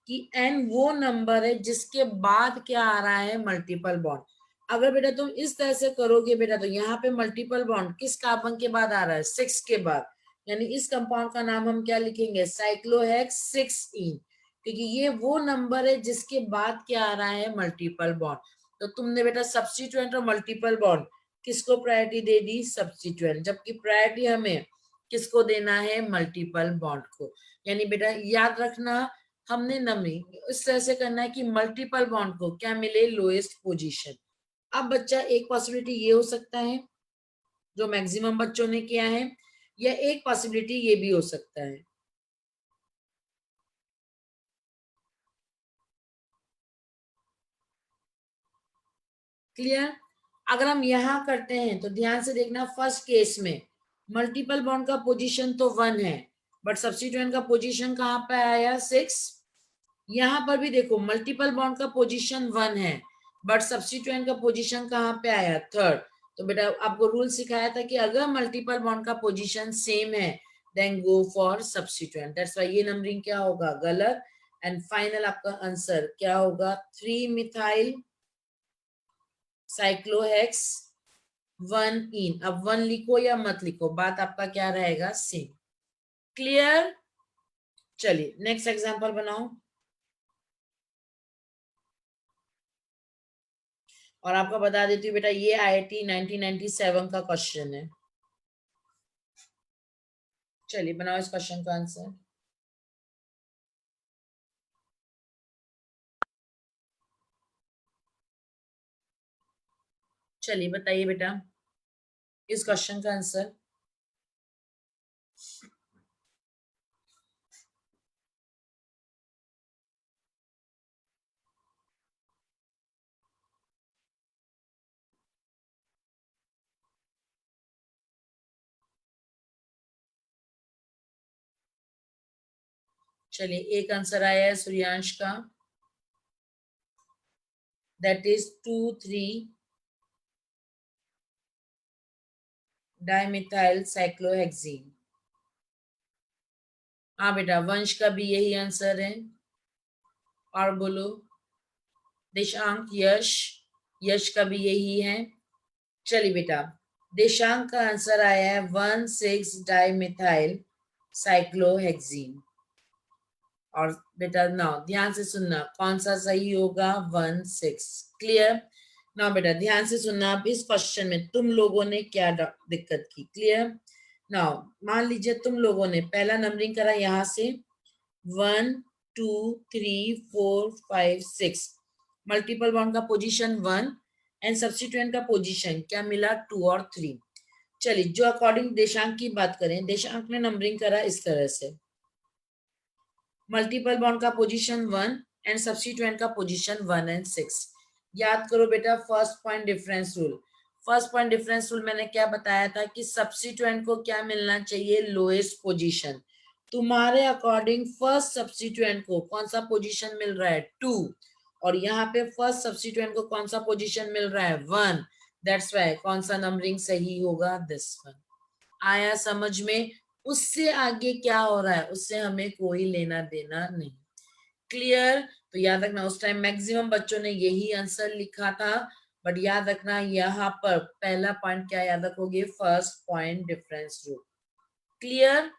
कि एन वो नंबर है जिसके बाद क्या आ रहा है, मल्टीपल बॉन्ड। अगर बेटा तुम इस तरह से करोगे बेटा, तो यहाँ पे मल्टीपल बॉन्ड किस कार्बन के बाद आ रहा है, 6 के बाद। यानी इस कंपाउंड का नाम हम क्या लिखेंगे, साइक्लोहेक्स 6 इन, क्योंकि ये वो नंबर है जिसके बाद क्या आ रहा है, मल्टीपल बॉन्ड। तो तुमने बेटा सब्स्टिट्यूएंट और मल्टीपल बॉन्ड किसको प्रायोरिटी दे दी, सब्स्टिट्यूएंट, जबकि प्रायोरिटी हमें किसको देना है, मल्टीपल बॉन्ड को। यानी बेटा याद रखना, हमने नंबरिंग इस तरह से करना है कि मल्टीपल बॉन्ड को क्या मिले, लोएस्ट पोजीशन। अब बच्चा एक पॉसिबिलिटी ये हो सकता है जो मैक्सिमम बच्चों ने किया है, या एक पॉसिबिलिटी ये भी हो सकता है। क्लियर? अगर हम यहां करते हैं तो ध्यान से देखना, फर्स्ट केस में मल्टीपल बॉन्ड का पोजीशन तो 1 है, बट सब्स्टिट्यूएंट का पोजीशन कहां पे आया, 6। यहाँ पर भी देखो मल्टीपल बॉन्ड का पोजीशन 1 है, बट सब्स्टिट्यूएंट का पोजीशन कहाँ पे आया, 3rd। तो बेटा आपको रूल सिखाया था कि अगर मल्टीपल बॉन्ड का पोजीशन सेम है then go for substituent, that's why ये नंबरिंग क्या होगा, गलत। एंड फाइनल आपका आंसर क्या होगा, 3 मिथाइल साइक्लोहेक्स 1 इन। अब 1 लिखो या मत लिखो, बात आपका क्या रहेगा, सेम। क्लियर? चलिए नेक्स्ट एग्जांपल बनाओ। और आपको बता देती हूँ बेटा, ये आईआईटी 1997 का क्वेश्चन है। चलिए बनाओ इस क्वेश्चन का आंसर। चलिए बताइए बेटा इस क्वेश्चन का आंसर। चलिए एक आंसर आया है सूर्यांश का, दैट इज 2,3 डाइमिथाइल साइक्लोहेक्सीन। हाँ बेटा वंश का भी यही आंसर है। और बोलो देशांक, यश, यश का भी यही है। चलिए बेटा देशांक का आंसर आया है 1,6 डाइमिथाइल साइक्लोहेक्सीन। और बेटा नाउ ध्यान से सुनना, कौन सा सही होगा, 1,6। क्लियर? नाउ बेटा ध्यान से सुनना, अब इस क्वेश्चन में तुम लोगों ने क्या दिक्कत की। क्लियर? नाउ मान लीजिए तुम लोगों ने पहला नंबरिंग करा यहाँ से 1, 2, 3, 4, 5, 6, मल्टीपल बॉन्ड का पोजीशन 1 एंड सब्स्टिट्यूएंट का पोजीशन क्या मिला 2 और 3। चलिए जो अकॉर्डिंग देशांक की बात करें, देशांक ने नंबरिंग करा इस तरह से, मल्टीपल बॉन्ड का पोजीशन 1 एंड सब्स्टिट्यूएंट का पोजीशन 1 एंड 6। याद करो बेटा first point difference rule. First point difference rule मैंने क्या बताया था कि सब्स्टिट्यूएंट को क्या मिलना चाहिए, लोएस्ट पोजीशन। तुम्हारे अकॉर्डिंग फर्स्ट सब्स्टिट्यूएंट को कौन सा पोजीशन मिल रहा है 2, और यहाँ पे फर्स्ट सब्स्टिट्यूएंट को कौन सा पोजीशन मिल रहा है 1। दैट्स वाई कौन सा नंबरिंग सही होगा, दिस वन। आया समझ में? उससे आगे क्या हो रहा है उससे हमें कोई लेना देना नहीं। क्लियर? तो याद रखना उस टाइम मैक्सिमम बच्चों ने यही आंसर लिखा था, बट याद रखना यहाँ पर पहला पॉइंट क्या याद रखोगे, first point difference rule. Clear?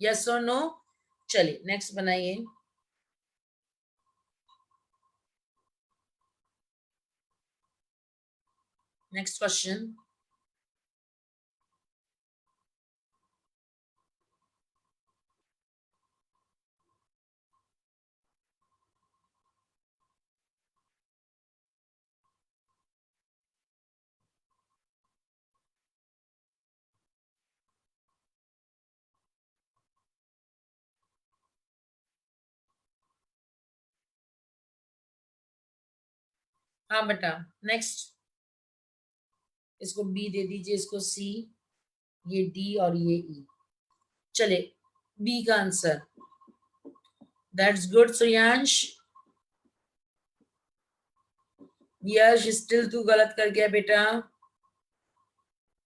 Yes और नो? चलिए नेक्स्ट बनाइए। Next question. हाँ बेटा नेक्स्ट। इसको बी दे दीजिए, इसको सी, ये डी और ये ई। चले बी का answer. That's good Shreyansh. Yash still तू गलत कर गया बेटा।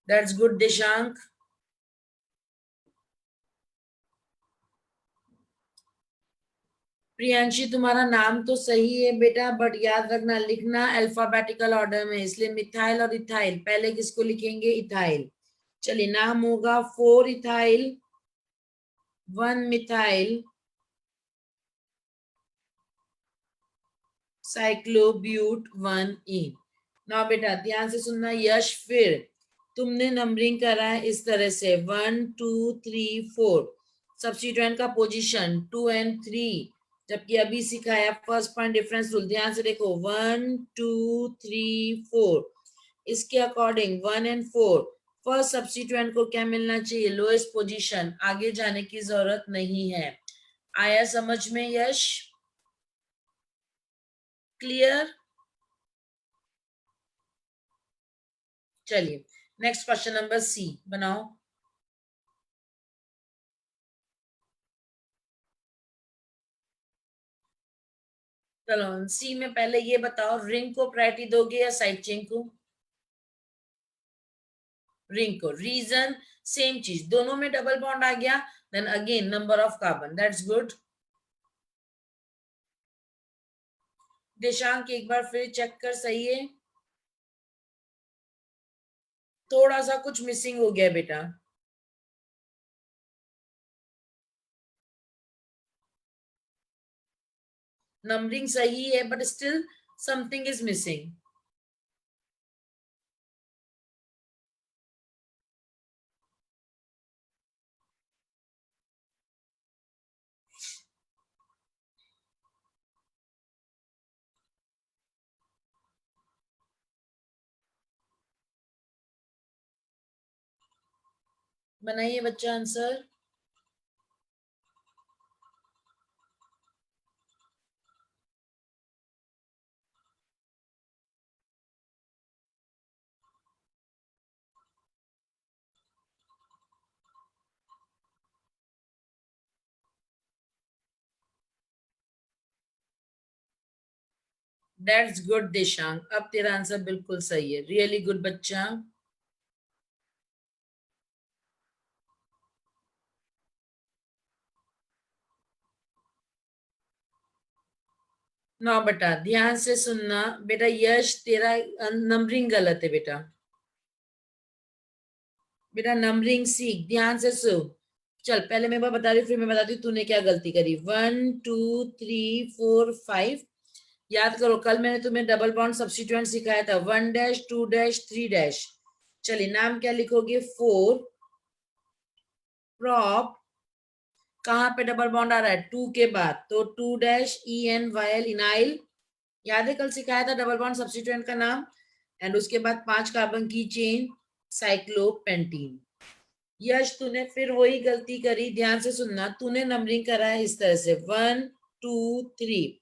That's good Dishank. प्रियांशी तुम्हारा नाम तो सही है बेटा, बट याद रखना लिखना अल्फाबेटिकल ऑर्डर में, इसलिए मिथाइल और इथाइल पहले किसको लिखेंगे, इथाइल। चलिए नाम होगा 4 इथाइल 1 मिथाइल साइक्लोब्यूट 1 इन। ना बेटा ध्यान से सुनना यश, फिर तुमने नंबरिंग करा है इस तरह से 1 2 3 4, सब्स्टिट्यूएंट का पोजीशन 2 एंड 3, जबकि अभी सिखाया फर्स्ट पॉइंट डिफरेंस रूल। ध्यान से देखो 1 2 3 4, इसके अकॉर्डिंग 1 एंड 4 फर्स्ट सब्स्टिट्यूएंट को क्या मिलना चाहिए, लोएस्ट पोजीशन। आगे जाने की जरूरत नहीं है। आया समझ में यश? क्लियर? चलिए नेक्स्ट क्वेश्चन नंबर सी बनाओ। चलो सी में पहले ये बताओ, रिंग को प्रायोरिटी दोगे या साइड चेन को? रिंग को। रीजन सेम चीज, दोनों में डबल बॉन्ड आ गया, then again number of carbon. That's good. देशांक एक बार फिर चेक कर, सही है? थोड़ा सा कुछ मिसिंग हो गया बेटा। नंबरिंग सही है but still something is missing. बनाइए बच्चा आंसर। दैट्स गुड देशांक, अब तेरा आंसर बिल्कुल सही है, रियली गुड बच्चा। ना बेटा ध्यान से सुनना बेटा, यश तेरा नंबरिंग गलत है बेटा। बेटा नंबरिंग सीख, ध्यान से सुन। चल पहले मैं बता रही हूँ फिर मैं बताती हूँ तूने क्या गलती करी। 1 2 3 4 5। याद करो कल मैंने तुम्हें डबल बॉन्ड सब्स्टिट्यूएंट सिखाया था, 1 डैश 2 डैश 3 डैश। चलिए नाम क्या लिखोगे, 4 प्रॉप कहाँ पे डबल बॉन्ड आ रहा है? 2 के बाद, तो 2 डैश EN इनाइल, याद है कल सिखाया था डबल बॉन्ड सब्स्टिट्यूएंट का नाम। एंड उसके बाद 5 कार्बन की चेन साइक्लोपेंटीन। यश तूने फिर वही गलती करी, ध्यान से सुनना। तूने नंबरिंग करा है इस तरह से 1 2 3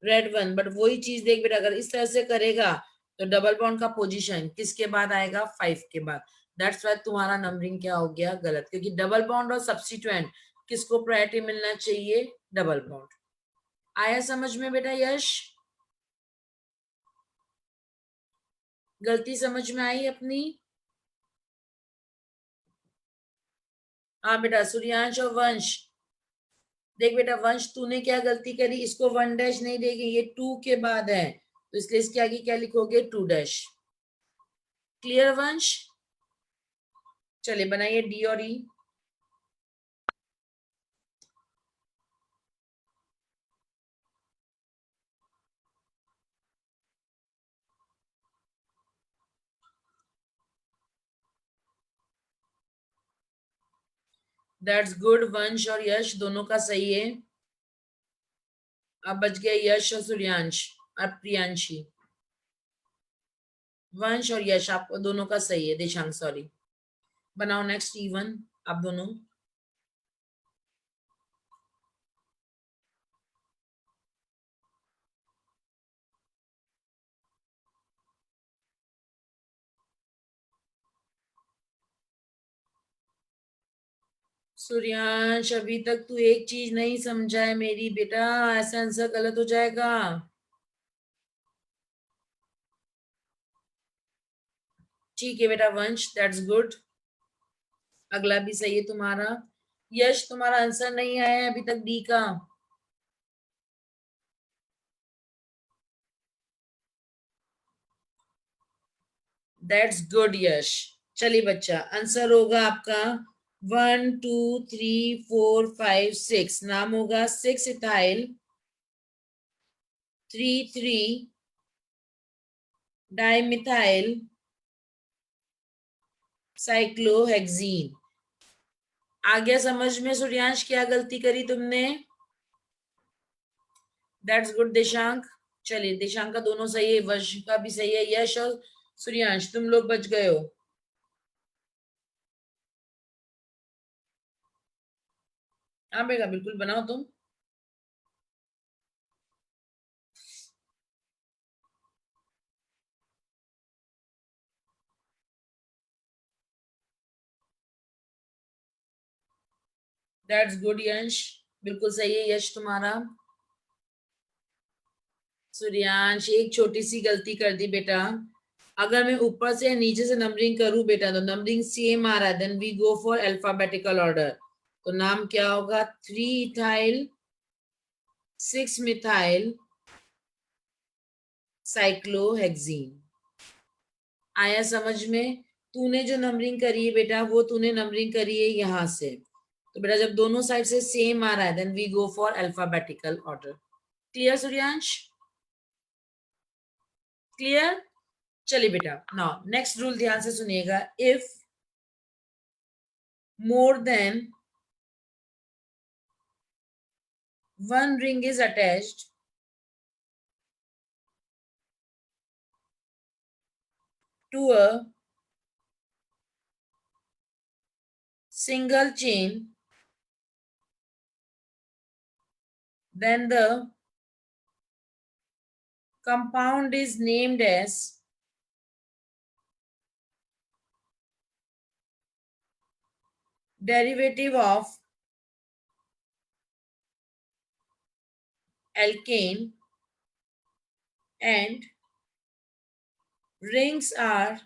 रेड 1, बट वही चीज देख बेटा, अगर इस तरह से करेगा तो डबल बॉन्ड का पोजीशन किसके बाद आएगा? 5 के बाद। दैट्स वाई तुम्हारा नंबरिंग क्या हो गया? गलत, क्योंकि डबल बॉन्ड और सब्स्टिट्यूएंट किसको प्रायोरिटी मिलना चाहिए? Double bond. आया समझ में बेटा यश? गलती समझ में आई अपनी? हाँ बेटा, सूर्यांश और वंश, देख बेटा वंश तूने क्या गलती करी, इसको 1 डैश नहीं देगी, ये 2 के बाद है, तो इसलिए इसके आगे क्या लिखोगे? 2 डैश। क्लियर वंश? चलिए बनाइए डी और ई। दैट्स गुड, वंश और यश दोनों का सही है। अब बच गए यश और सूर्यांश और प्रियांशी। वंश और यश आप दोनों का सही है, देशांक सॉरी। बनाओ नेक्स्ट E1 आप दोनों। सूर्यांश अभी तक तू एक चीज नहीं समझा है मेरी बेटा, ऐसा आंसर गलत हो जाएगा। ठीक है बेटा वंश, दैट्स गुड। अगला भी सही है तुम्हारा। यश तुम्हारा आंसर नहीं आया है अभी तक डी का। दैट्स गुड यश। चलिए बच्चा, आंसर होगा आपका 1 2 3 4 5 6। नाम होगा 6 इथाइल 3 3 डाइमिथाइल साइक्लोहेक्सीन। आ गया समझ में सूर्यांश क्या गलती करी तुमने? दैट्स गुड देशांक। चलिए देशांक का दोनों सही है, वर्ष का भी सही है, यश और सूर्यांश तुम लोग बच गए हो। हाँ बेटा बिल्कुल बनाओ तुम। दैट्स गुड यश, बिल्कुल सही है यश तुम्हारा। सूर्यांश एक छोटी सी गलती कर दी बेटा, अगर मैं ऊपर से नीचे से नंबरिंग करूं बेटा तो नंबरिंग सेम आ रहा है, then we go for alphabetical order. तो नाम क्या होगा? 3 इथाइल 6 मिथाइल साइक्लोहेक्सीन। आया समझ में? तूने जो नंबरिंग करी है बेटा, वो तूने नंबरिंग करी है यहां से, तो बेटा जब दोनों साइड से सेम आ रहा है then we go for alphabetical order. Clear Suryansh? Clear? चलिए बेटा, नाउ नेक्स्ट रूल ध्यान से सुनिएगा। If more than one ring is attached to a single chain, then the compound is named as derivative of alkane, and rings are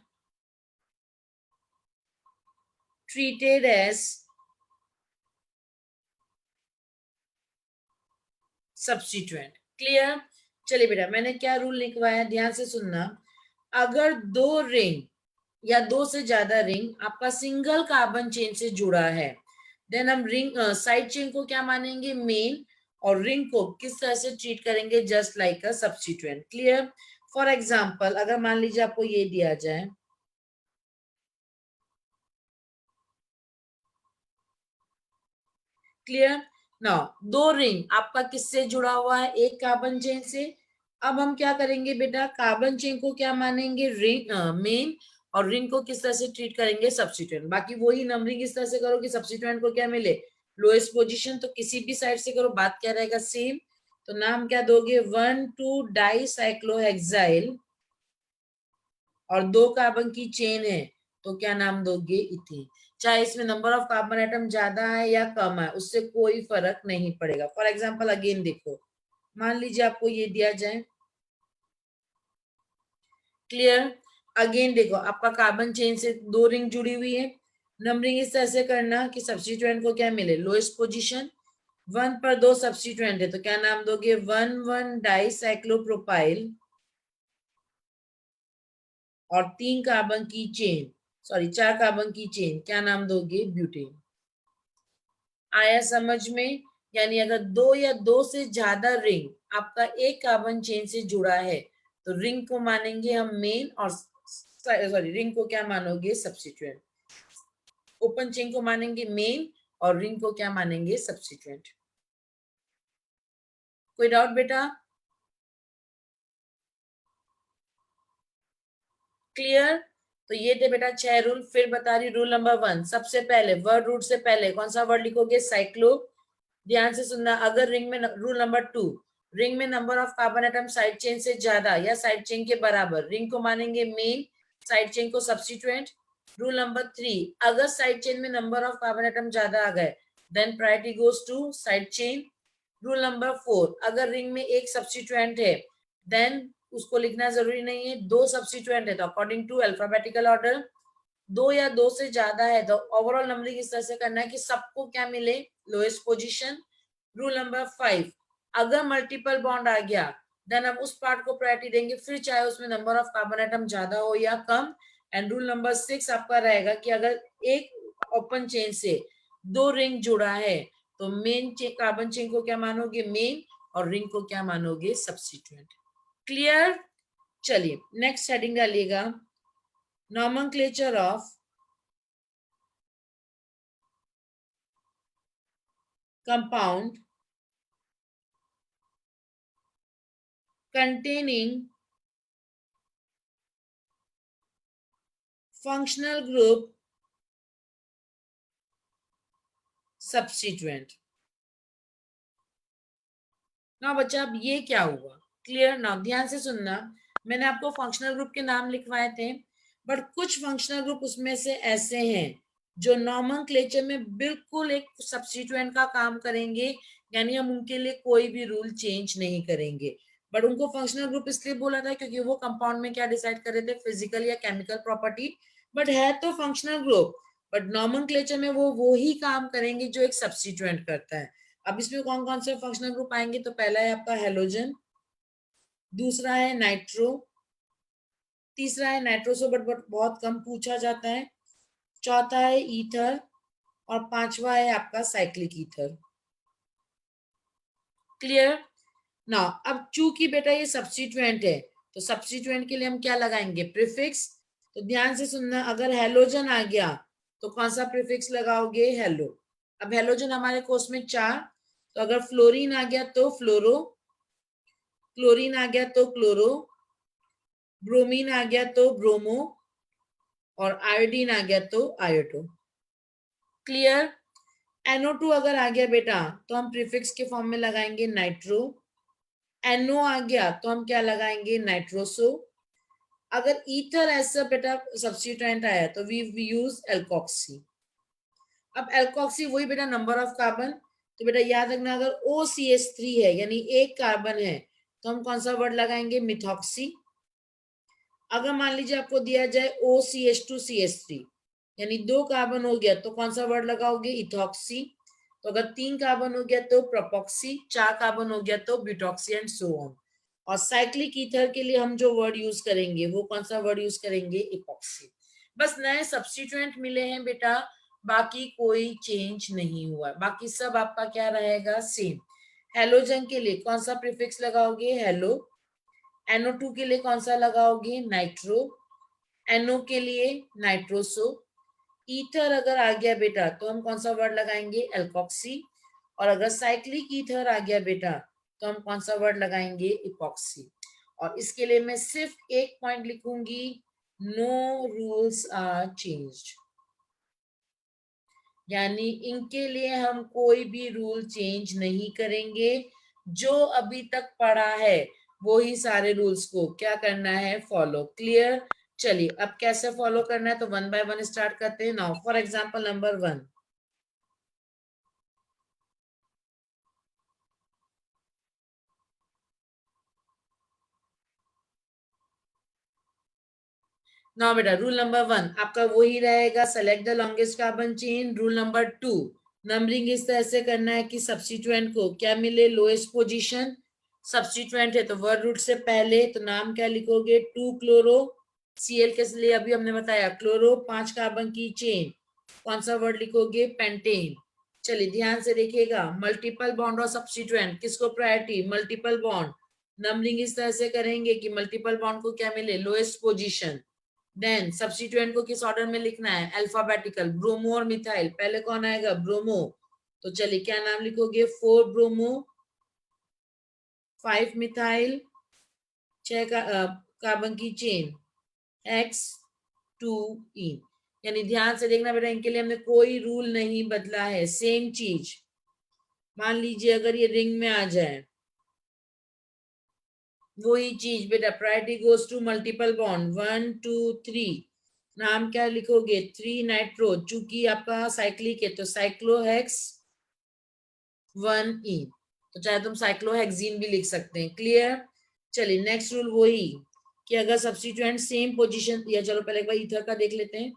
treated as substituent. Clear? चलिए बेटा, मैंने क्या rule लिखवाया ध्यान से सुनना। अगर दो रिंग या दो से ज्यादा रिंग आपका सिंगल कार्बन चेन से जुड़ा है, देन हम रिंग साइड चेन को क्या मानेंगे? मेन। और रिंग को किस तरह से ट्रीट करेंगे? Just like a substituent. Clear? For example अगर मान लीजिए आपको ये दिया जाए, क्लियर? ना, दो रिंग आपका किससे जुड़ा हुआ है, एक कार्बन चेन से। अब हम क्या करेंगे बेटा, कार्बन चेन को क्या मानेंगे, रिंग मेन, और रिंग को किस तरह से ट्रीट करेंगे, सब्स्टिट्यूएंट। बाकी वही नंबरिंग इस तरह से करो कि सब्स्टिट्यूएंट को क्या मिले, लोएस्ट पोजीशन। तो किसी भी साइड से करो, बात क्या रहेगा, सेम। तो नाम क्या दोगे, 1,2 डाइसाइक्लोहेक्साइल, और दो कार्बन की चेन है, तो क्या नाम दोगे, इथेन। चाहे इसमें नंबर ऑफ कार्बन एटम ज्यादा है या कम है, उससे कोई फर्क नहीं पड़ेगा। फॉर एग्जाम्पल अगेन देखो, मान लीजिए आपको ये दिया जाए, क्लियर। अगेन देखो, आपका कार्बन चेन से दो रिंग जुड़ी हुई है। नंबरिंग इस तरह से करना कि सब्स्टिट्यूएंट को क्या मिले, लोएस्ट पोजीशन। 1 पर दो सब्स्टिट्यूएंट है, तो क्या नाम दोगे, 1,1 डाइसाइक्लोप्रोपाइल, और 3 कार्बन की चेन, सॉरी 4 कार्बन की चेन, क्या नाम दोगे, ब्यूटेन। आया समझ में। यानी अगर दो या दो से ज्यादा रिंग आपका एक कार्बन चेन से जुड़ा है, तो रिंग को मानेंगे हम मेन, और सॉरी रिंग को क्या मानोगे, सब्स्टिट्यूएंट। ओपन चेन को मानेंगे मेन, और रिंग को क्या मानेंगे, सब्स्टिट्यूएंट। कोई डाउट बेटा, क्लियर। तो ये थे बेटा 6 रूल। फिर बता रही, रूल नंबर 1, सबसे पहले वर्ड रूट से पहले कौन सा वर्ड लिखोगे, साइक्लो। ध्यान से सुनना, अगर रिंग में, रूल नंबर 2, रिंग में number of carbon atom side chain से ज्यादा या साइड चेन के बराबर, रिंग को मानेंगे मेन, साइड चेन को सब्स्टिट्यूएंट। रूल नंबर 3, अगर साइड चेन में नंबर ऑफ कार्बन एटम ज्यादा आ गए, then priority goes to side chain. Rule number 4, अगर रिंग में एक सब्स्टिट्यूएंट है, देन उसको लिखना जरूरी नहीं है, दो सब्स्टिट्यूएंट है तो अकॉर्डिंग टू अल्फाबेटिकल ऑर्डर। दो या दो से ज्यादा है तो ओवरऑल नंबरिंग इस तरह से करना है कि सबको क्या मिले, लोएस्ट पोजीशन। रूल नंबर 5, अगर मल्टीपल बॉन्ड आ गया, देन हम उस पार्ट को प्रायोरिटी देंगे, फिर चाहे उसमें नंबर ऑफ कार्बन एटम ज्यादा हो या कम। एंड रूल नंबर 6 आपका रहेगा कि अगर एक ओपन चेन से दो रिंग जुड़ा है, तो मेन कार्बन चेन को क्या मानोगे, मेन, और रिंग को क्या मानोगे, सब्स्टिट्यूएंट। क्लियर। चलिए नेक्स्ट हेडिंग डालिएगा, nomenclature of compound containing functional group substituent। ना बच्चा, अब ये क्या हुआ, क्लियर ना, ध्यान से सुनना। मैंने आपको फंक्शनल ग्रुप के नाम लिखवाए थे, बट कुछ फंक्शनल ग्रुप उसमें से ऐसे हैं जो नॉमेनक्लेचर में बिल्कुल एक सब्स्टिट्यूएंट का काम करेंगे, यानी हम उनके लिए कोई भी रूल चेंज नहीं करेंगे। बट उनको फंक्शनल ग्रुप इसलिए बोला था क्योंकि वो कंपाउंड में क्या डिसाइड कर रहे थे, फिजिकल या केमिकल प्रॉपर्टी, बट है तो फंक्शनल ग्रुप, बट नॉमेनक्लेचर में वो ही काम करेंगे जो एक सब्स्टिट्यूएंट करता है। अब इसमें कौन कौन से फंक्शनल ग्रुप आएंगे, तो पहला है आपका हेलोजन, दूसरा है नाइट्रो, तीसरा है नाइट्रोसो बट बहुत कम पूछा जाता है, चौथा है ईथर, और पांचवा है आपका साइक्लिक ईथर। क्लियर ना। अब चूंकि बेटा ये सब्स्टिट्यूएंट है, तो सब्स्टिट्यूएंट के लिए हम क्या लगाएंगे, प्रीफिक्स। तो ध्यान से सुनना, अगर हेलोजन आ गया तो कौन सा प्रीफिक्स लगाओगे, हेलो। अब हेलोजन हमारे कोर्स में 4, तो अगर फ्लोरीन आ गया तो फ्लोरो, क्लोरीन आ गया तो क्लोरो, ब्रोमीन आ गया तो ब्रोमो, और आयोडीन आ गया तो आयोडो। क्लियर। NO2 अगर आ गया बेटा, तो हम प्रीफिक्स के फॉर्म में लगाएंगे नाइट्रो। NO आ गया तो हम क्या लगाएंगे, नाइट्रोसो। अगर ईथर ऐसा बेटा सब्स्टिट्यूएंट आया तो वी यूज एल्कोक्सी। अब एल्कोक्सी वही बेटा नंबर ऑफ कार्बन, तो बेटा याद रखना, अगर OCH3 है यानी एक कार्बन है, तो हम कौन सा वर्ड लगाएंगे, मिथॉक्सी। अगर मान लीजिए आपको दिया जाए OCH2CH3 यानी दो कार्बन हो गया, तो कौन सा वर्ड लगाओगे, इथॉक्सी। तो अगर 3 कार्बन हो गया तो प्रोपॉक्सी, 4 कार्बन हो गया तो ब्यूटॉक्सी, एंड सो ऑन। और साइक्लिक ईथर के लिए हम जो वर्ड यूज करेंगे वो कौन सा वर्ड यूज करेंगे, इपॉक्सी। बस नए सब्स्टिट्यूएंट मिले हैं बेटा, बाकी कोई चेंज नहीं हुआ, बाकी सब आपका क्या रहेगा, सेम। हेलोजन के लिए कौन सा प्रीफिक्स लगाओगे, हेलो। NO2 के लिए कौन सा लगाओगे, नाइट्रो। NO के लिए नाइट्रोसो। ईथर अगर आ गया बेटा तो हम कौन सा वर्ड लगाएंगे, एल्कोक्सी। और अगर साइक्लिक ईथर आ गया बेटा तो हम कौन सा वर्ड लगाएंगे, इपॉक्सी। और इसके लिए मैं सिर्फ एक पॉइंट लिखूंगी, नो रूल्स आर चेंज्ड, यानी इनके लिए हम कोई भी रूल चेंज नहीं करेंगे। जो अभी तक पढ़ा है वो ही सारे रूल्स को क्या करना है, फॉलो। क्लियर। चलिए अब कैसे फॉलो करना है तो वन बाय वन स्टार्ट करते हैं। Now for example number 1, now बेटा रूल नंबर 1 आपका वही रहेगा, select the longest carbon chain. Rule number 2, numbering इस तरह से करना है कि सब्स्टिट्यूएंट को क्या मिले, लोएस्ट पोजीशन। सब्स्टिट्यूएंट है तो वर्ड रूट से पहले, तो नाम क्या लिखोगे, 2 क्लोरो, Cl के लिए अभी हमने बताया क्लोरो, 5 कार्बन की चेन, कौन सा वर्ड लिखोगे, पेंटेन। चलिए ध्यान से देखिएगा, मल्टीपल बॉन्ड और सब्स्टिट्यूएंट किसको प्रायोरिटी, मल्टीपल बॉन्ड। नंबरिंग इस तरह से करेंगे कि मल्टीपल बॉन्ड को क्या मिले, लोएस्ट पोजीशन। देन सब्स्टिट्यूएंट को किस ऑर्डर में लिखना है, अल्फाबेटिकल। ब्रोमो और मिथाइल, पहले कौन आएगा, ब्रोमो। तो चलिए क्या नाम लिखोगे, 4 ब्रोमो, 5 मिथाइल, 6 कार्बन की चेन, X2E। यानी ध्यान से देखना बेटा, इनके लिए हमने कोई रूल नहीं बदला है, सेम चीज। मान लीजिए अगर ये रिंग में आ जाए, वही चीज बेटा, priority goes to multiple bond, 1 2 3। नाम क्या लिखोगे, 3 नाइट्रो, चूंकि आपका साइक्लिक है तो साइक्लोहेक्स 1E, तो चाहे तुम साइक्लोहेक्सीन भी लिख सकते हैं। क्लियर। चलिए नेक्स्ट रूल वही कि अगर सब्स्टिट्यूएंट सेम पोजीशन, या चलो पहले एक बार ईथर का देख लेते हैं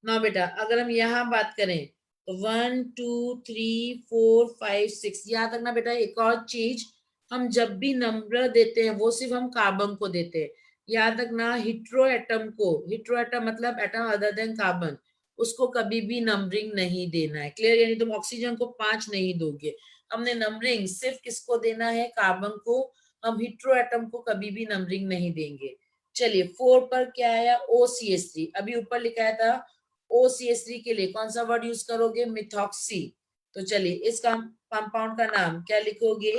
ना बेटा। अगर हम यहाँ बात करें तो 1 2 3 4 5 6, यहाँ तक ना बेटा। एक और चीज, हम जब भी नंबर देते हैं वो सिर्फ हम कार्बन को देते हैं, यहाँ तक ना। हिट्रो एटम को, हिट्रो एटम मतलब एटम अदर देन कार्बन, उसको कभी भी नंबरिंग नहीं देना है। क्लियर। यानी तुम ऑक्सीजन को 5 नहीं दोगे, हमने नंबरिंग सिर्फ किसको देना है, कार्बन को। हम हिट्रो एटम को कभी भी नंबरिंग नहीं देंगे। चलिए 4 पर क्या आया, OCH3। अभी ऊपर लिखा था OCH3 के लिए कौन सा वर्ड यूज करोगे, मिथॉक्सी। तो चलिए इस कंपाउंड का नाम क्या लिखोगे,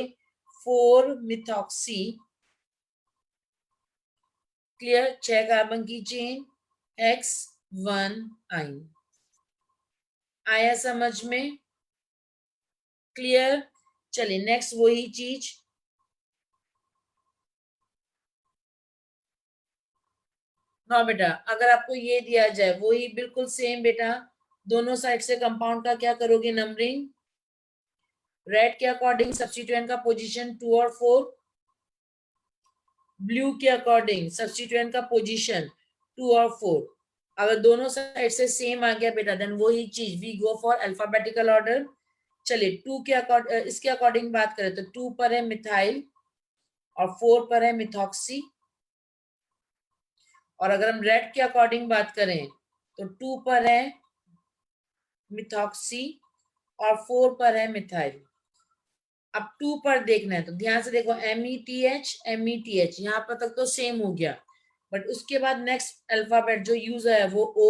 4 मिथॉक्सी। क्लियर। 6 कार्बन की चेन, X1I। आया समझ में। क्लियर। चलिए नेक्स्ट वही चीज, ना बेटा अगर आपको ये दिया जाए वही बिल्कुल सेम बेटा, दोनों साइड से कंपाउंड का क्या करोगे, नंबरिंग। रेड के अकॉर्डिंग सब्स्टिट्यूएंट का पोजीशन 2 और 4, ब्लू के अकॉर्डिंग सब्स्टिट्यूएंट का पोजीशन 2 और 4। अगर दोनों साइड से सेम आ गया बेटा, देन वही चीज we go for alphabetical order. चलिए 2 के अकॉर्डिंग, इसके अकॉर्डिंग बात करें तो 2 पर है मिथाइल और 4 पर है मिथॉक्सी। और अगर हम रेड के अकॉर्डिंग बात करें तो 2 पर है मिथॉक्सी और 4 पर है मिथाइल। अब 2 पर देखना है तो ध्यान से देखो, METH यहाँ पर तक तो सेम हो गया, बट उसके बाद नेक्स्ट अल्फाबेट जो यूज है वो O,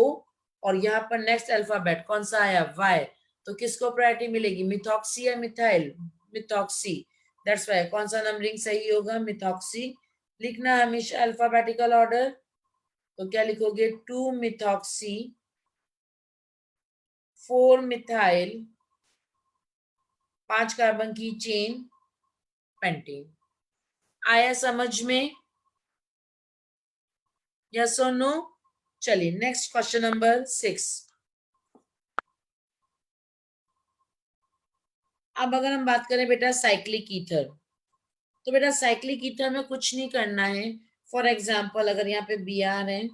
और यहाँ पर नेक्स्ट अल्फाबेट कौन सा आया, Y। तो किसको प्रायोरिटी मिलेगी, मिथॉक्सी या मिथाइल, मिथॉक्सी। दैट्स वाई कौन सा नंबरिंग सही होगा, मिथॉक्सी। लिखना हमेशा अल्फाबेटिकल ऑर्डर। तो क्या लिखोगे, 2 मिथॉक्सी, 4 मिथाइल, 5 कार्बन की चेन, पेंटेन। आया समझ में, यस और नो। चलिए नेक्स्ट क्वेश्चन नंबर 6। अब अगर हम बात करें बेटा साइक्लिक ईथर, तो बेटा साइक्लिक ईथर में कुछ नहीं करना है। फॉर एग्जाम्पल अगर यहाँ पे Br है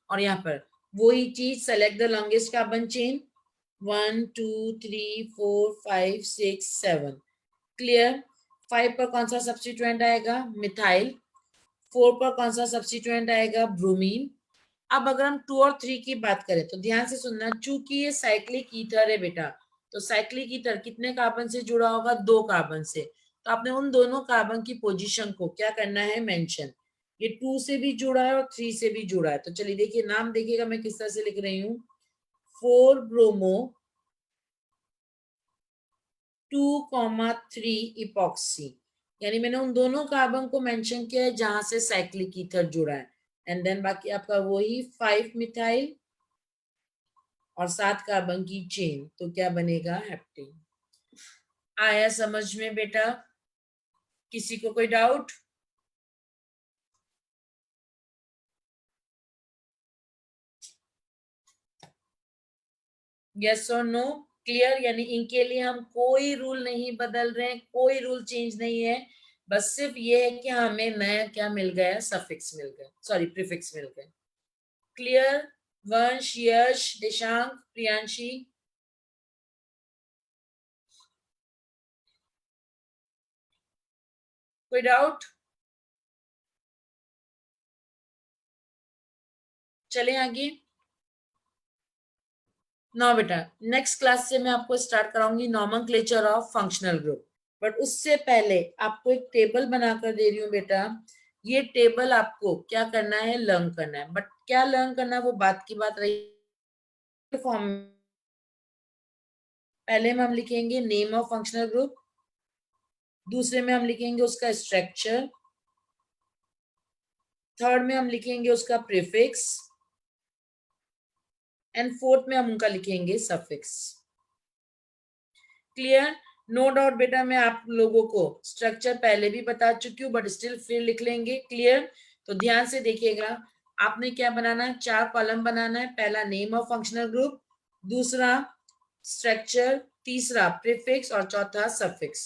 और यहाँ पर वही चीज, select the longest carbon chain, 1 2 3 4 5 6 7। Clear. 5 पर कौन सा सब्स्टिट्यूएंट आएगा, मिथाइल। 4 पर कौन सा सब्स्टिट्यूएंट आएगा, ब्रोमीन। अब अगर हम 2 और 3 की बात करें तो ध्यान से सुनना, चूंकि ये साइक्लिक ईथर है बेटा, तो साइक्लिक ईथर कितने कार्बन से जुड़ा होगा, 2 कार्बन से। तो आपने उन दोनों कार्बन की पोजीशन को क्या करना है, मेंशन। ये 2 से भी जुड़ा है और 3 से भी जुड़ा है। तो चलिए देखिए, नाम देखिएगा मैं किस तरह से लिख रही हूँ, 4 ब्रोमो 2,3 इपॉक्सी, यानी मैंने उन दोनों कार्बन को मेंशन किया है जहां से साइक्लिक ईथर जुड़ा है। एंड देन बाकी आपका वही 5 मिथाइल और 7 कार्बन की चेन, तो क्या बनेगा? हेप्टेन। आया समझ में बेटा? किसी को कोई डाउट? यस और नो? क्लियर? यानी इनके लिए हम कोई रूल नहीं बदल रहे हैं, कोई रूल चेंज नहीं है, बस सिर्फ ये है कि हमें नया क्या मिल गया? सफिक्स मिल गया, सॉरी प्रीफिक्स मिल गया। क्लियर? वंश, यश, दिशांक, प्रियांशी? कोई डाउट? चलें आगे। ना बेटा, नेक्स्ट क्लास से मैं आपको स्टार्ट कराऊंगी nomenclature of functional group, but उससे पहले आपको एक टेबल बनाकर दे रही हूँ बेटा। ये टेबल आपको क्या करना है? लर्न करना है, बट क्या लर्न करना है वो बात की बात रही। फॉर्म पहले में हम लिखेंगे नेम ऑफ फंक्शनल ग्रुप, दूसरे में हम लिखेंगे उसका स्ट्रक्चर, थर्ड में हम लिखेंगे उसका प्रीफिक्स, एंड फोर्थ में हम उनका लिखेंगे सफिक्स। क्लियर? नो डाउट बेटा, मैं आप लोगों को स्ट्रक्चर पहले भी बता चुकी हूँ, बट स्टिल फिर लिख लेंगे। क्लियर? तो ध्यान से देखिएगा, आपने क्या बनाना है? 4 कॉलम बनाना है। पहला नेम ऑफ फंक्शनल ग्रुप, दूसरा स्ट्रक्चर, तीसरा प्रीफिक्स और चौथा सफिक्स।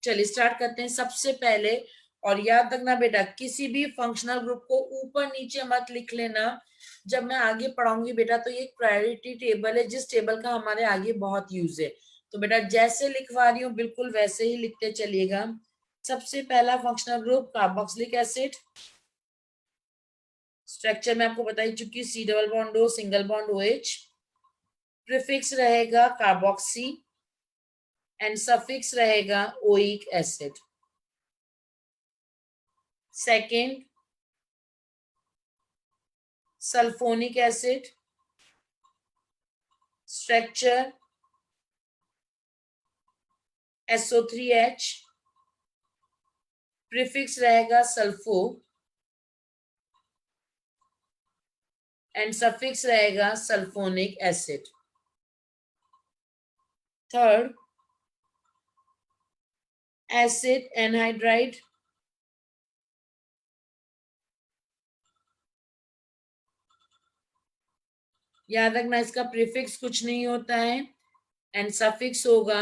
चलिए स्टार्ट करते हैं। सबसे पहले, और याद रखना बेटा, किसी भी फंक्शनल ग्रुप को ऊपर नीचे मत लिख लेना। जब मैं आगे पढ़ाऊंगी बेटा, तो ये एक प्रायोरिटी टेबल है जिस टेबल का हमारे आगे बहुत यूज है। तो बेटा जैसे लिखवा रही हूँ बिल्कुल वैसे ही लिखते चलिएगा। सबसे पहला functional group carboxylic acid. Structure में आपको बताई चुकी, C double bond O, single bond O H. Prefix रहेगा कार्बोक्सी एंड सफिक्स रहेगा oic acid. Second, sulphonic acid. Structure SO3H, prefix रहेगा सल्फो एंड सफिक्स रहेगा sulphonic acid. Third, acid anhydride. याद रखना इसका प्रीफिक्स कुछ नहीं होता है एंड सफिक्स होगा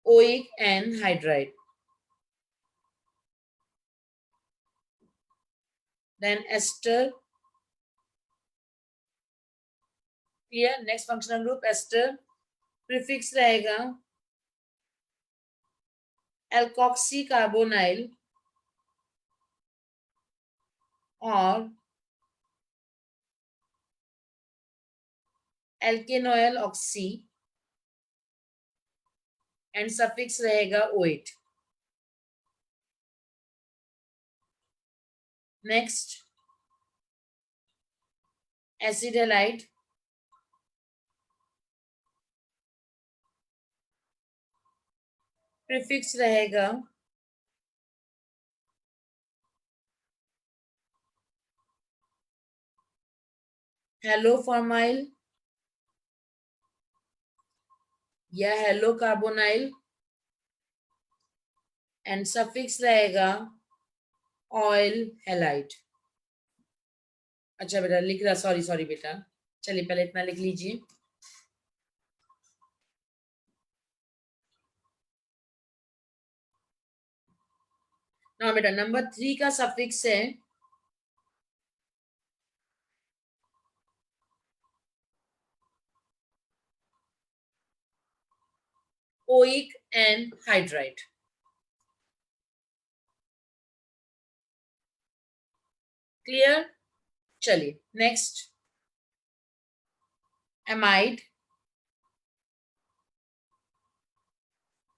oic anhydride. Then ester. Clear? Next functional group ester, prefix रहेगा एल्कोक्सी कार्बोनाइल और एल्केनोइल ऑक्सी एंड सफिक्स रहेगा ओइट। नेक्स्ट, एसिड हैलाइड, प्रीफिक्स रहेगा हेलो फॉर्माइल या हेलो कार्बोनाइल एंड सफिक्स रहेगा ऑयल हैलाइड। अच्छा बेटा लिख रहा, सॉरी सॉरी बेटा, चलिए पहले इतना लिख लीजिए। ना बेटा नंबर 3 का सफिक्स है ओइक एंड हाइड्राइड। क्लियर? चलिए नेक्स्ट, एमाइड,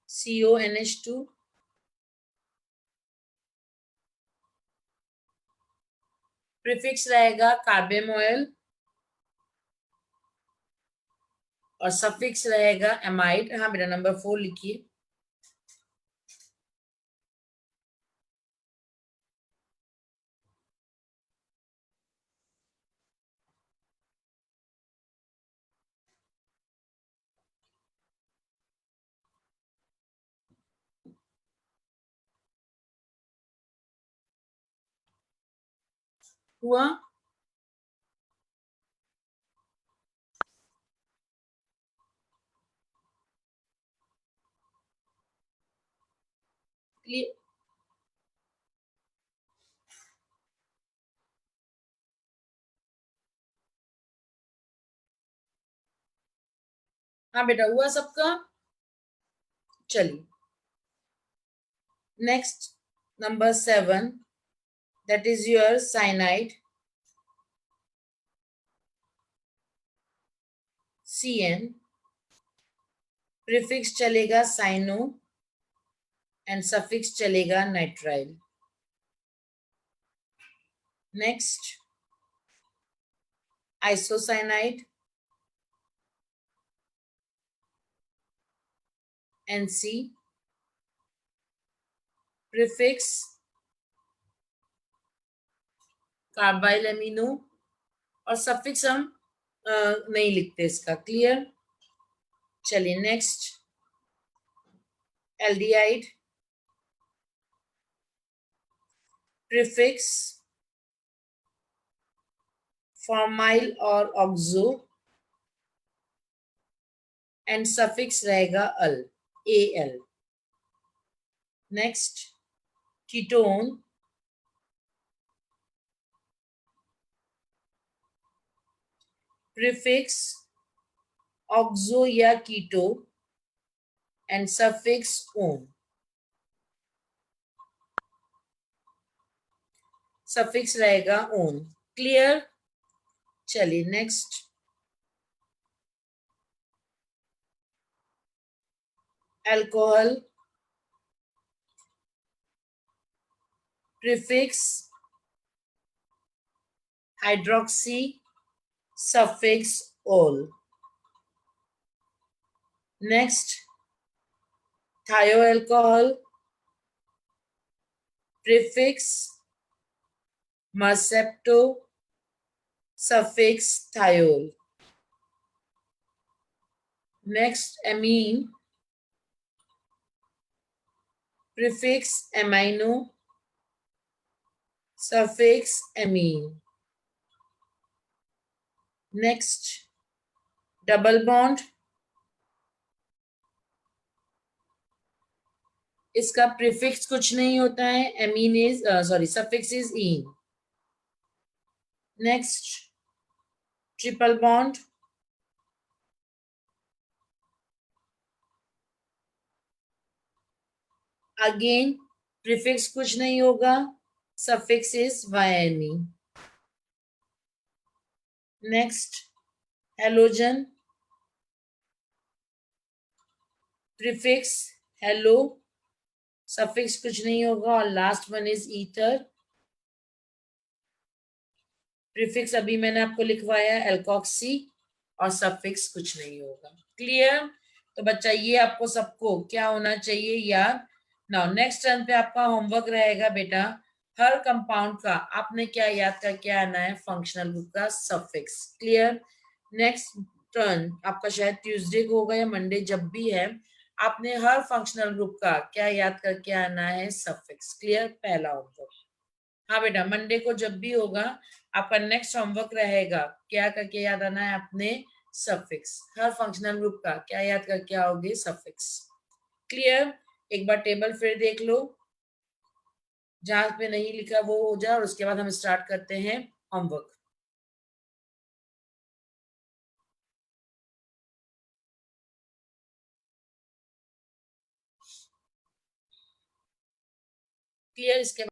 CONH2, प्रीफिक्स रहेगा कार्बेमोइल और सफिक्स रहेगा एमाइड। हाँ बेटा, नंबर 4 लिखिए। हुआ? हाँ बेटा, हुआ सबका? चलिए, next number 7, that is your cyanide, CN, prefix चलेगा साइनो एंड सफिक्स चलेगा nitrile. Next, isocyanide, NC, prefix carbyl amino, और सफिक्स हम नहीं लिखते इसका। क्लियर? चलिए नेक्स्ट, एल्डिहाइड, प्रीफिक्स फॉर्माइल और ऑक्सो एंड सफिक्स रहेगा अल, AL। Next, ketone, prefix oxo या कीटो एंड सफिक्स ओन, सफिक्स रहेगा ओन। क्लियर? चलिए next, alcohol, prefix hydroxy, suffix ओल। नेक्स्ट, थायो alcohol, prefix मर्सेप्टो, suffix thiol. Next, amine, prefix amino, suffix amine. Next, double bond, इसका prefix कुछ नहीं होता है, amine is sorry suffix is in. Next, triple bond, again prefix कुछ नहीं होगा, suffix is YNE। Next, halogen, prefix hello, suffix कुछ नहीं होगा, और last one is ether, prefix अभी मैंने आपको लिखवाया एल्कोक्सी, और सफिक्स कुछ नहीं होगा। क्लियर? तो बच्चा ये आपको सबको क्या होना चाहिए याद। नाउ नेक्स्ट टर्न पे आपका होमवर्क रहेगा बेटा, हर कंपाउंड का आपने क्या याद करके आना है, फंक्शनल ग्रुप का सफिक्स। क्लियर? नेक्स्ट टर्न आपका शायद ट्यूसडे को होगा या मंडे, जब भी है, आपने हर फंक्शनल ग्रुप का क्या याद करके आना है, सफिक्स। क्लियर? पहला होमवर्क। हाँ बेटा, मंडे को जब भी होगा आपका नेक्स्ट होमवर्क रहेगा, क्या करके याद आना है आपने, सफिक्स। हर फंक्शनल ग्रुप का क्या याद करके आओगे, सफिक्स। क्लियर? एक बार टेबल फिर देख लो, जहां पे नहीं लिखा वो हो जाए, और उसके बाद हम स्टार्ट करते हैं होमवर्क। क्लियर? इसके